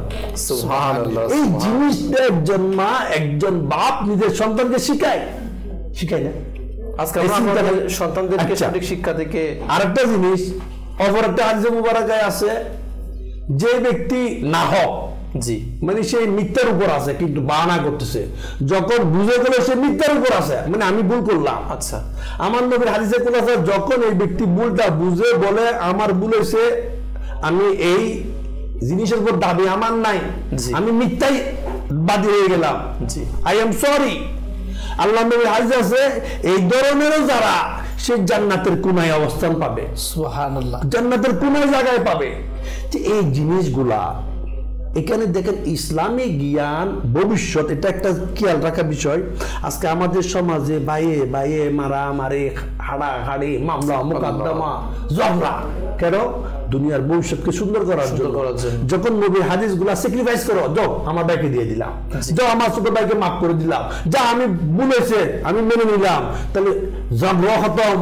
সুবহানাল্লাহ। এই জিনিসটা একজন মা, একজন বাপ নিজের সন্তানকে শিখায় না। আজকে আমরা সন্তানদেরকে সঠিক শিক্ষা থেকে আরেকটা জিনিস, অপর একটা হাদিসে মুবারাকায় আছে, যে ব্যক্তি নাহক, মানে সে মিথ্যার উপর আছে কিন্তু বাহানা করতেছে, যখন বুঝে গেল সে মিথ্যার উপর আছে, মানে আমি ভুল করলাম, আচ্ছা আমার নবীর হাদিসে কোন আছে, যখন এই ব্যক্তি ভুলটা বুঝে বলে আমার ভুল হয়েছে, আমি এই জিনিসের উপর দাবি আমার নাই, আমি মিথ্যাই বাদী হয়ে গেলাম, আই এম সরি, আল্লাহ নবীর হাদিস আছে এই ধরনেরও যারা, সে জান্নাতের কোনায় অবস্থান পাবে। সুবহানাল্লাহ। জান্নাতের কোনায় জায়গায় পাবে। যে এই জিনিসগুলা এখানে দেখেন ইসলামী জ্ঞান ভবিষ্যৎ, এটা একটা খেয়াল রাখা বিষয়। আজকে আমাদের সমাজে বাইয়ে বাইয়ে মারামারি, হাড়াহাড়ি, মামলা মোকদ্দমা, ঝগড়া, কেন? দুনিয়ার ভবিষ্যৎকে সুন্দর করার জন্য। যখন নবীর হাদিসগুলা স্যাক্রিফাইস করো, যাও আমার ভাইকে দিয়ে দিলাম, যাও আমার ছোট ভাইকে মাফ করে দিলাম, যা আমি বলেছে আমি মেনে নিলাম, তাহলে ঝগড়া খতম,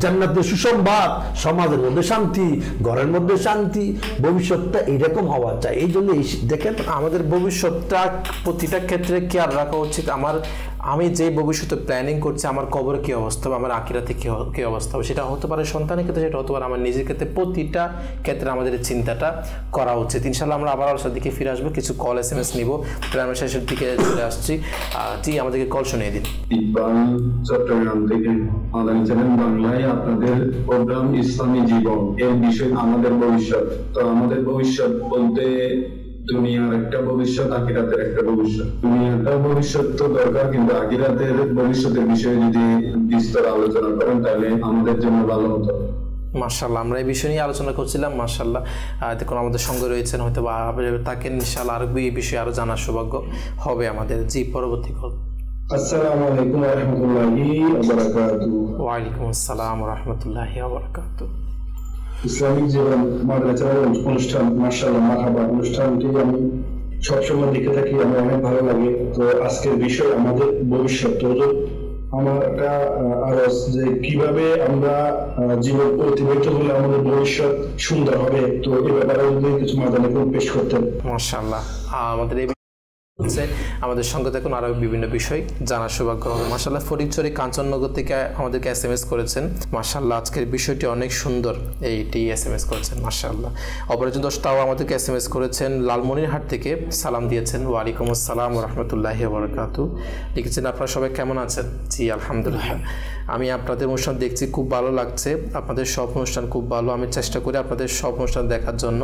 জান্নাতের সুসংবাদ, সমাজের মধ্যে শান্তি, ঘরের মধ্যে শান্তি। ভবিষ্যৎটা এইরকম হওয়া চাই। এই জন্য দেখেন আমাদের ভবিষ্যৎটা প্রতিটা ক্ষেত্রে খেয়াল রাখা উচিত। আমি যে ভবিষ্যতে প্ল্যানিং করছি, আমার কবরে কী অবস্থা হবে, আমার আখিরাতে কী অবস্থা হবে, সেটা হতে পারে সন্তানের ক্ষেত্রে, সেটা হতে পারে আমার নিজের ক্ষেত্রে। প্রতিটা ক্ষেত্রে আমাদের চিন্তাটা করা উচিত। ইনশাল্লাহ আমরা আবার আলোচনার দিকে ফিরে আসবো, কিছু কল SMS নিব, প্রায় শেষের দিকে চলে আসছি। জি, আমাদেরকে কল শুনিয়ে দিন। ইকবাল চট্টগ্রাম থেকে, মাদানী চ্যানেল বাংলায় আপনাদের প্রোগ্রাম ইসলামী জীবন এর বিষয় আমাদের ভবিষ্যৎ। তো আমাদের ভবিষ্যৎ বলতে দুনিয়ার একটা ভবিষ্যৎ, আখিরাতের একটা ভবিষ্যৎ। দুনিয়াটার ভবিষ্যৎ তো দরকার, কিন্তু আখিরাতের ভবিষ্যতের বিষয়ে যদি বিস্তর আলোচনা করেন তাহলে আমাদের জন্য ভালো হতো। মাশাআল্লাহ, আমরা এই বিষয় নিয়ে আলোচনা করছিলাম। মাশাআল্লাহ, দেখুন আমাদের সঙ্গে রয়েছেন, হয়তো বা তাকে ইনশাআল্লাহ আরো এই বিষয়ে আরো জানার সৌভাগ্য হবে আমাদের। জি, পরবর্তী কল। আসসালামু আলাইকুম ওয়া রাহমাতুল্লাহি ওয়া বারাকাতুহু। ওয়া আলাইকুম আসসালাম ওয়া রাহমাতুল্লাহি ওয়া বারাকাতুহু। ইসলামিক জীবন মাদানী চ্যানেল অনুষ্ঠান, মাশাআল্লাহ, মারহাবা। অনুষ্ঠানটি আমি সবসময় দেখে থাকি, আমার অনেক ভালো লাগে। তো আজকের বিষয় আমাদের ভবিষ্যৎ। তো আমার একটা আরজ যে কিভাবে আমরা জীবন অতিবাহিত হলে আমাদের ভবিষ্যৎ সুন্দর হবে, তো এই ব্যাপারে যদি কিছু মাদানী পেশ করতেন। মাশাআল্লাহ, আমাদের এই আমাদের সঙ্গে দেখুন আরো বিভিন্ন বিষয় জানার সৌভাগ্য হবে। মাশাআল্লাহ, ফরিদচুরি কাঞ্চননগর থেকে আমাদেরকে SMS করেছেন। মাশাআল্লাহ, আজকের বিষয়টি অনেক সুন্দর, এইটি SMS করেছেন। মাশাআল্লাহ, অপরাজিত দশটাও আমাদেরকে SMS করেছেন, লালমনিরহাট থেকে সালাম দিয়েছেন। ওয়ালাইকুম আসসালাম ওয়া রাহমাতুল্লাহি ওয়া বারাকাতুহু। লিখেছেন, আপনারা সবাই কেমন আছেন? জি, আলহামদুলিল্লাহ। আমি আপনাদের অনুষ্ঠান দেখছি, খুব ভালো লাগছে। আপনাদের সব অনুষ্ঠান খুব ভালো। আমি চেষ্টা করি আপনাদের সব অনুষ্ঠান দেখার জন্য।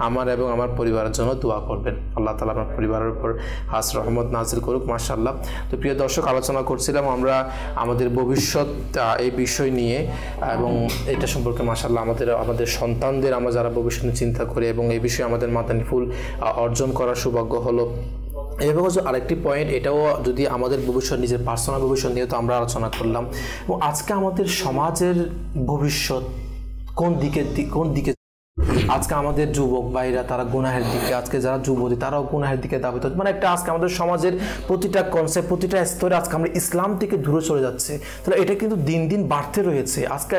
আমার এবং আমার পরিবারের জন্য দোয়া করবেন। আল্লাহ তাআলা আমার পরিবারের উপর হাস রহমত নাজিল করুক। মাশাআল্লাহ। তো প্রিয় দর্শক, আলোচনা করছিলাম আমরা আমাদের ভবিষ্যৎ এই বিষয় নিয়ে, এবং এটা সম্পর্কে মাশাআল্লাহ আমাদের সন্তানদের আমরা যারা ভবিষ্যৎ নিয়ে চিন্তা করি, এবং এই বিষয়ে আমাদের মাদানী ফুল অর্জন করার সৌভাগ্য হলো। এবং আরেকটি পয়েন্ট, এটাও যদি আমাদের ভবিষ্যৎ, নিজের পার্সোনাল ভবিষ্যৎ নিয়ে তো আমরা আলোচনা করলাম, এবং আজকে আমাদের সমাজের ভবিষ্যৎ কোন দিকে আজকে আমাদের যুবক ভাইরা তারা গুনাহের দিকে, আজকে যারা যুবতী তারাও গুনাহের দিকে ধাবিত, মানে একটা আজকে আমাদের সমাজের প্রতিটা কনসেপ্ট, প্রতিটা স্তরে আজকে আমরা ইসলাম থেকে দূরে চলে যাচ্ছে। তাহলে এটা কিন্তু দিন দিন বাড়তে রয়েছে। আজকে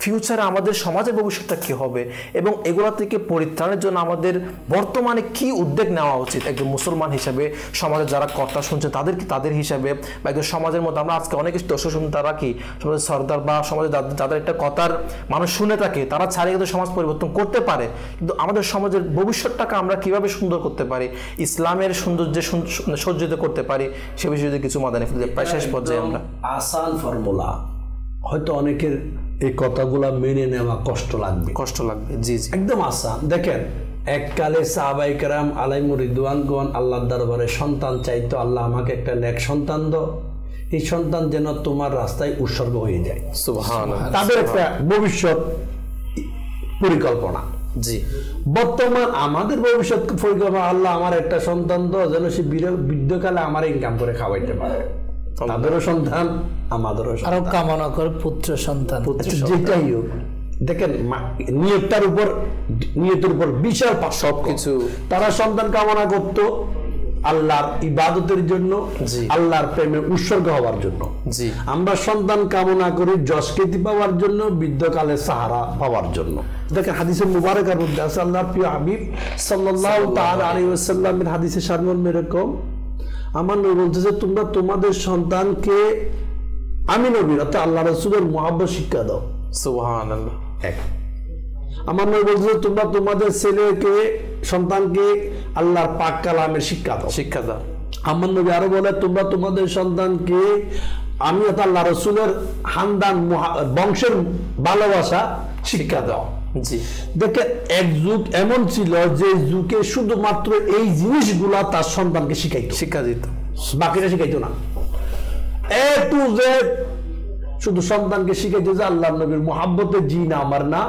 ফিউচারে আমাদের সমাজের ভবিষ্যৎটা কী হবে, এবং এগুলো থেকে পরিত্রাণের জন্য আমাদের বর্তমানে কি উদ্যোগ নেওয়া উচিত একজন মুসলমান হিসাবে, সমাজের যারা কর্তা শুনছে তাদের হিসাবে, বা একজন সমাজের মধ্যে আমরা আজকে অনেক দর্শক শুনি তারা কি সমাজের সর্দার বা সমাজে যাদের একটা কথার মানুষ শুনে থাকে, তারা ছাড়িয়ে কিন্তু সমাজ পরিবর্তন করতে পারে। কিন্তু আমাদের সমাজের ভবিষ্যৎটাকে আমরা কিভাবে সুন্দর করতে পারি, ইসলামের সৌন্দর্যে সজ্জিত করতে পারি, সে বিষয়ে যদি কিছু মাদানী ফুল প্রায় শেষ পর্যায়ে আমরা আসান ফর্মুলা, হয়তো অনেকের এই কথাগুলা মেনে নেওয়া কষ্ট লাগবে। জি জি, একদম আসান। দেখেন, এককালে সাহাবায়ে কেরাম আলাইহির রিদওয়ানগণ আল্লাহর দরবারে সন্তান চাইতো, আল্লাহ আমাকে একটা নেক সন্তান দাও, এই সন্তান যেন তোমার রাস্তায় উৎসর্গ হয়ে যায়। সুবহানাল্লাহ, তাদের একটা ভবিষ্যৎ পরিকল্পনা। জি, বর্তমান আমাদের ভবিষ্যৎ পরিকল্পনা, আল্লাহ আমার একটা সন্তান দাও যেন সে বৃদ্ধকালে আমার ইনকাম করে খাওয়াইতে পারে। তাদেরও সন্তান, আমাদেরও আরো কামনা করে পুত্র সন্তান, যেটাই হোক। দেখেন, নিয়তের উপর বিশাল সবকিছু। তারা সন্তান কামনা করত আল্লাহর ইবাদতের জন্য, আল্লাহর প্রেমে উৎসর্গ হওয়ার জন্য। আমরা সন্তান কামনা করি যশকৃতি পাওয়ার জন্য, বৃদ্ধকালে সাহারা পাওয়ার জন্য। দেখেন, হাদিসে মুবারকার মধ্যে আছে, আল্লাহর প্রিয় হাবিব সাল্লাল্লাহু তাআলা আলাইহি ওয়াসাল্লামের হাদিসে সারমর্ম এরকম, আমার নবী বলতেছে, তোমরা তোমাদের সন্তানকে আমি নবীর অর্থাৎ আল্লাহ রাসূলের মুহাব্বত শিক্ষা দাও। সুবহানাল্লাহ। আমার নবী বলতেছে, তোমরা তোমাদের ছেলেকে সন্তানকে আল্লাহর পাক কালামের শিক্ষা দাও। আমার নবী আরো বলে, তোমরা তোমাদের সন্তানকে আমি অর্থাৎ আল্লাহ রাসূলের খানদান বংশের ভালোবাসা শিক্ষা দাও। জি, দেখেন, এক যুগ এমন ছিল যে যুগে শুধুমাত্র এই জিনিসগুলা তার সন্তানকে শিক্ষা দিত, বাকিরা শিখাইতো না। এ টু জেড শুধু সন্তানকে শিখাইতো যে আল্লাহ নবীর মুহাব্বতে জি না আমার না,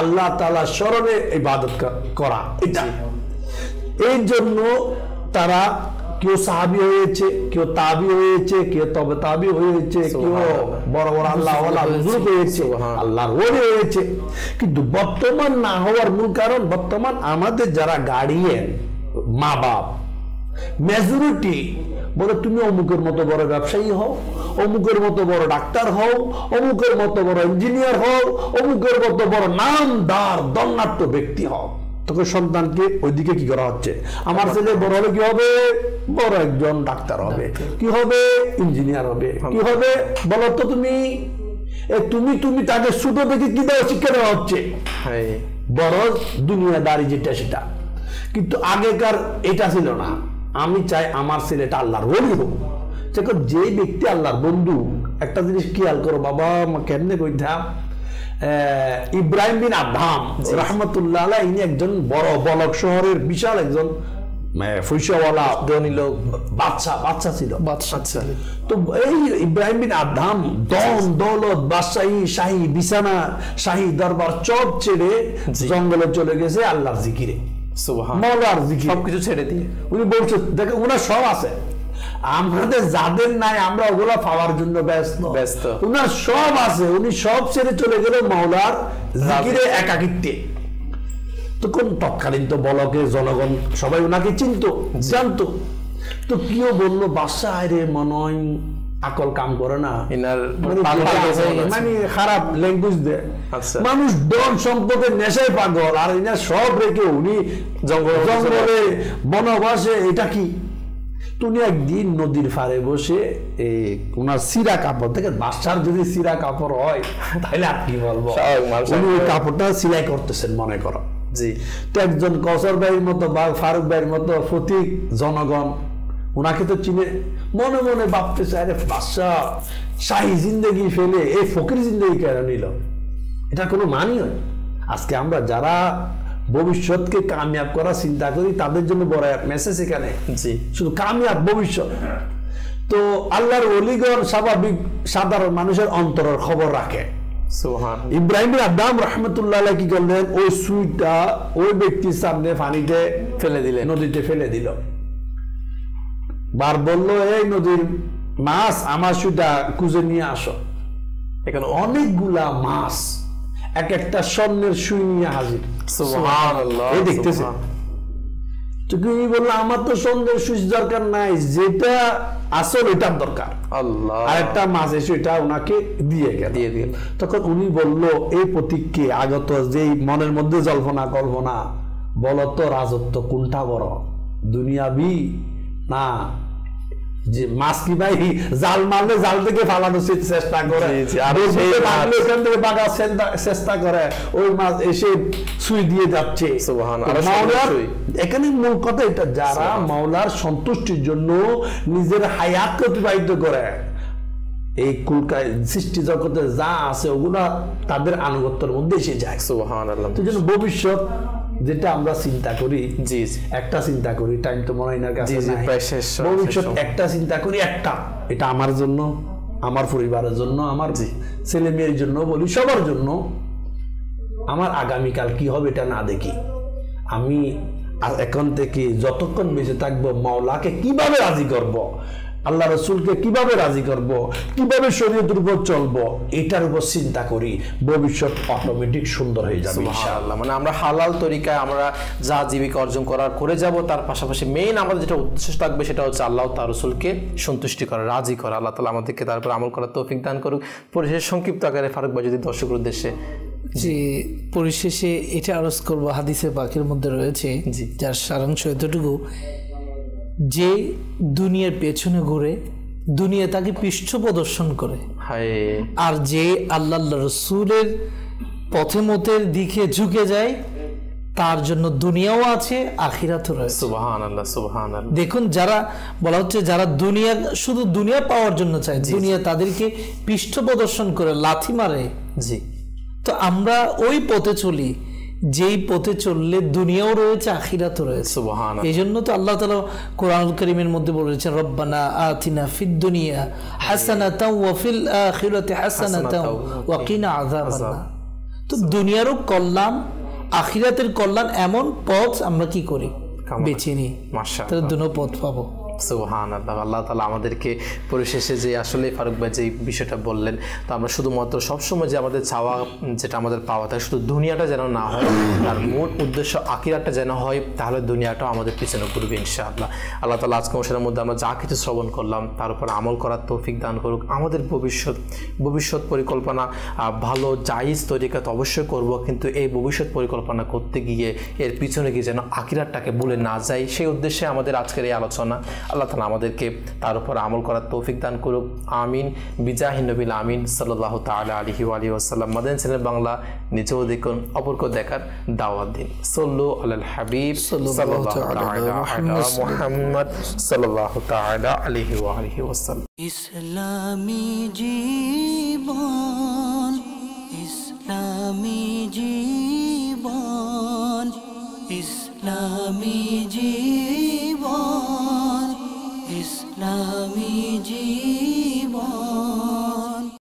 আল্লাহ তাআলা স্মরণে ইবাদত করা। এটা এই জন্য তারা কেউ সাহাবী হয়েছে, কেউ তাবি হয়েছে, কেউ তবে তাবি হয়েছে, কেউ বড় বড় আল্লাহওয়ালা হুজুর হয়েছে, আল্লাহর ওলি হয়েছে। কিন্তু বর্তমান না হওয়ার মূল কারণ, বর্তমান আমাদের যারা গার্ডিয়ান, মা বাপ, মেজরিটি বলে তুমি অমুকের মতো বড় ব্যবসায়ী হও, অমুকের মতো বড় ডাক্তার হও, অমুকের মতো বড় ইঞ্জিনিয়ার হও, অমুকের মতো বড় নামদার দণ্ডাঢ্য ব্যক্তি হও। তখন সন্তানকে ওইদিকে কি করা হচ্ছে, আমার ছেলে বড় হবে কি হবে, বড় একজন ডাক্তার হবে, কি হবে ইঞ্জিনিয়ার হবে, কি হবে বলো তো তুমি। তুমি তুমি তাকে ছোট থেকে কি দেওয়া শিক্ষা দেওয়া হচ্ছে, বড় দুনিয়াদারি যেটা সেটা। কিন্তু আগেকার এটা ছিল না। আমি চাই আমার ছেলেটা আল্লাহর ওলি হোক। যে ব্যক্তি আল্লাহর বন্ধু, একটা জিনিস খেয়াল করো বাবা, কেমনে কইতাম, ইব্রাহিম বিন আদহাম রহমতুল্লাহ আলাইহি, ইনি একজন বড় বলক শহরের বিশাল একজন পয়সাওয়ালা ধনী লোক, বাদশা ছিল। তো এই ইব্রাহিম বিন আদহাম দন দৌলত, বাদশাহী, শাহী বিছানা, শাহী দরবার সব ছেড়ে জঙ্গলে চলে গেছে আল্লাহর জিকিরে, মাওলার জিকির সবকিছু ছেড়ে দিয়ে। উনি বলছে দেখো ওনার সব আছে, আমাদের যাদের নাই আমরা ওগুলা পাওয়ার জন্য ব্যস্ত। উনার সব আছে, উনি সব ছেড়ে চলে গেল মাওলার জিকিরে, একাকিত্বে। তখন তৎকালীন তো বলকে জনগণ সবাই ওনাকে চিনতো, জানতো। তো কেউ বললো বাদশা রে মনে হয় আকল কাম করে না, মানে খারাপ ল্যাঙ্গুয়েজ দেয়, মানুষ ধন সম্পদের নেশায় পাগল, আর এনার সব রেখে উনি জঙ্গলে বনবাসে, এটা কি। তুমি একদিন নদীর ফারে বসে ওনার সিরা কাপড় থেকে, বাদশার যদি সিরা কাপড় হয় তাহলে আর কি বলবো, উনি ওই কাপড়টা সিলাই করতেছেন মনে করো। জি, তো একজন কসর ভাইয়ের মতো বা ফারুক ভাইয়ের মতো ফতিক জনগণ ওনাকে তো চিনে, মনে মনে ভাবতেছে আরে বাদশা শাহী জিন্দগি ফেলে এই ফকির জিন্দগি কেন নিল, এটা কোনো মানি হয়। আজকে আমরা যারা ভবিষ্যৎকে কামিয়াব করা চিন্তা করি তাদের জন্য বড় এক মেসেজ এখানে, জি, শুধু কামিয়াব ভবিষ্যৎ। তো আল্লাহর ওলিগণ স্বাভাবিক সাধারণ মানুষের অন্তরের খবর রাখে। ইব্রাহিম বিন আদহাম রহমতুল্লাহ আলাইহি কি করলেন, ওই সুইটা ওই ব্যক্তির সামনে পানিতে ফেলে দিলেন, নদীতে ফেলে দিল। বার বললো এই নদীর মাছ আমার সুইটা খুঁজে নিয়ে আসো। এখানে অনেকগুলা মাছ এক একটা স্বর্ণের সুই নিয়ে হাজির। সুবহানাল্লাহ, এই দেখতেছে। তুমি বললো আমার তো স্বর্ণের সুই দরকার নাই, যেটা আসল এটার দরকার। আল্লাহ, আর একটা মাছ এসে এটা ওনাকে দিয়ে গেল। তখন উনি বললো এই প্রতীককে আগত যে মনের মধ্যে জল্পনা কল্পনা, বলতো রাজত্ব কোনটা বড়, দুনিয়াবি না যে মাছ কি ভাই জাল মারলে জাল থেকে ফালানোর চেষ্টা করে, এখান থেকে বাগার চেষ্টা করে, ওই মাছ এসে সুই দিয়ে যাচ্ছে। এখানে মূল কথা এটা, যারা মাওলার সন্তুষ্টির জন্য নিজের হায়াতকে অতিবাহিত করে, এই কুলকায় সৃষ্টি জগতে যা আছে ওগুলা তাদের আনুগত্যের মধ্যে এসে যায়। সুবহানাল্লাহ। তো জন্য ভবিষ্যৎ যেটা আমরা চিন্তা করি, জি একটা চিন্তা করি, টাইম তো মনে হয় না কাছে, ভবিষ্যৎ একটা চিন্তা করি, একটা এটা আমার জন্য, আমার পরিবারের জন্য, আমার ছেলে মেয়ের জন্য, বলি সবার জন্য। আমার আগামীকাল কি হবে এটা না দেখি, আমি এখন থেকে যতক্ষণ বেঁচে থাকবো মাওলাকে কিভাবে রাজি করব, আল্লাহ রসুলকে কিভাবে রাজি করব, কিভাবে শরীয়তের উপর চলবো, এটার উপর চিন্তা করি, ভবিষ্যৎ অটোমেটিক সুন্দর হয়ে যাবে ইনশাআল্লাহ। মানে আমরা হালাল তরিকায় আমরা যা জীবিকা অর্জন করার করে যাব, তার পাশাপাশি মেইন আমাদের যেটা উদ্দেশ্য থাকবে সেটা হচ্ছে আল্লাহ তার রসুলকে সন্তুষ্টি করা, রাজি করা। আল্লাহ তাআলা আমাদেরকে তারপর আমল করার তৌফিক দান করুক। পরিশেষে সংক্ষিপ্ত আকারে ফারুক ভাই যদি দর্শকের উদ্দেশ্যে। জি, পরিশেষে এটা আরজ করবো, হাদিসে পাকের মধ্যে রয়েছে, যার সারাংশ এতটুকু, যে দুনিয়ার পেছনে ঘুরে দুনিয়া তাকে পৃষ্ঠ প্রদর্শন করে, আর যে আল্লাহ রসুলের পথে মতের দিকে ঝুঁকে যায় তার জন্য দুনিয়াও আছে, আখিরাতও রয়েছে। সুবহানাল্লাহ, সুবহানাল্লাহ। দেখুন, যারা বলা হচ্ছে যারা দুনিয়া শুধু দুনিয়া পাওয়ার জন্য চায়, দুনিয়া তাদেরকে পৃষ্ঠ প্রদর্শন করে লাথি মারে। জি, তো আমরা ওই পথে চলি যেই পথে চললে দুনিয়াও রয়েছে, আখিরাতও রয়েছে। সুবহানাল্লাহ। এই জন্য তো আল্লাহ তাআলা কোরআনুল কারীমের মধ্যে বলেছেন, রব্বানা আতিনা ফিদ দুনিয়া হাসানাতাও ওয়া ফিল আখিরাতি হাসানাতাও ওয়া কিনা আযাবান্নার। তো দুনিয়ারও কল্যাণ, আখিরাতের কল্যাণ, এমন পথ আমরা কি করি, বেছে নিই, মাশাআল্লাহ, তাহলে দুনো পথ পাবো। সুবহানাল্লাহ। আল্লাহ তাআলা আমাদেরকে পরিশেষে যে আসলে ফারুক ভাই যে বিষয়টা বললেন, তো আমরা শুধুমাত্র সবসময় যে আমাদের চাওয়া যেটা আমাদের পাওয়া থাকে শুধু দুনিয়াটা যেন না হয়, তার মূল উদ্দেশ্য আখিরাতটা যেন হয়, তাহলে দুনিয়াটাও আমাদের পিছনে ঘুরবে ইনশাআল্লাহ। আল্লাহ তাআলা আজকে অনুষ্ঠানের মধ্যে আমরা যা কিছু শ্রবণ করলাম তার উপর আমল করার তৌফিক দান করুক। আমাদের ভবিষ্যৎ পরিকল্পনা ভালো জায়েজ তরিকা তো অবশ্যই করব, কিন্তু এই ভবিষ্যৎ পরিকল্পনা করতে গিয়ে এর পিছনে গিয়ে যেন আখিরাতটাকে ভুলে না যাই, সেই উদ্দেশ্যে আমাদের আজকের এই আলোচনা। আল্লাহ তাআলা আমাদেরকে তার উপর আমল করার তৌফিক দান করুক, আমিন। বিজাহি নবিল আমিন সাল্লাল্লাহু তাআলা আলাইহি ওয়া আলিহি ওয়াসাল্লাম। মাদানী চ্যানেল বাংলা নিজেও দেখুন, অপরকে দেখার দাওয়াত দিন। সাল্লু আলাল হাবিব সাল্লাল্লাহু তাআলা আলা মুহাম্মদ সাল্লাল্লাহু তাআলা আলাইহি ওয়া আলিহি ওয়াসাল্লাম। ইসলামী জীবন, ইসলামী জীবন, ইসলামী জীবন, ইসলামী জীবন।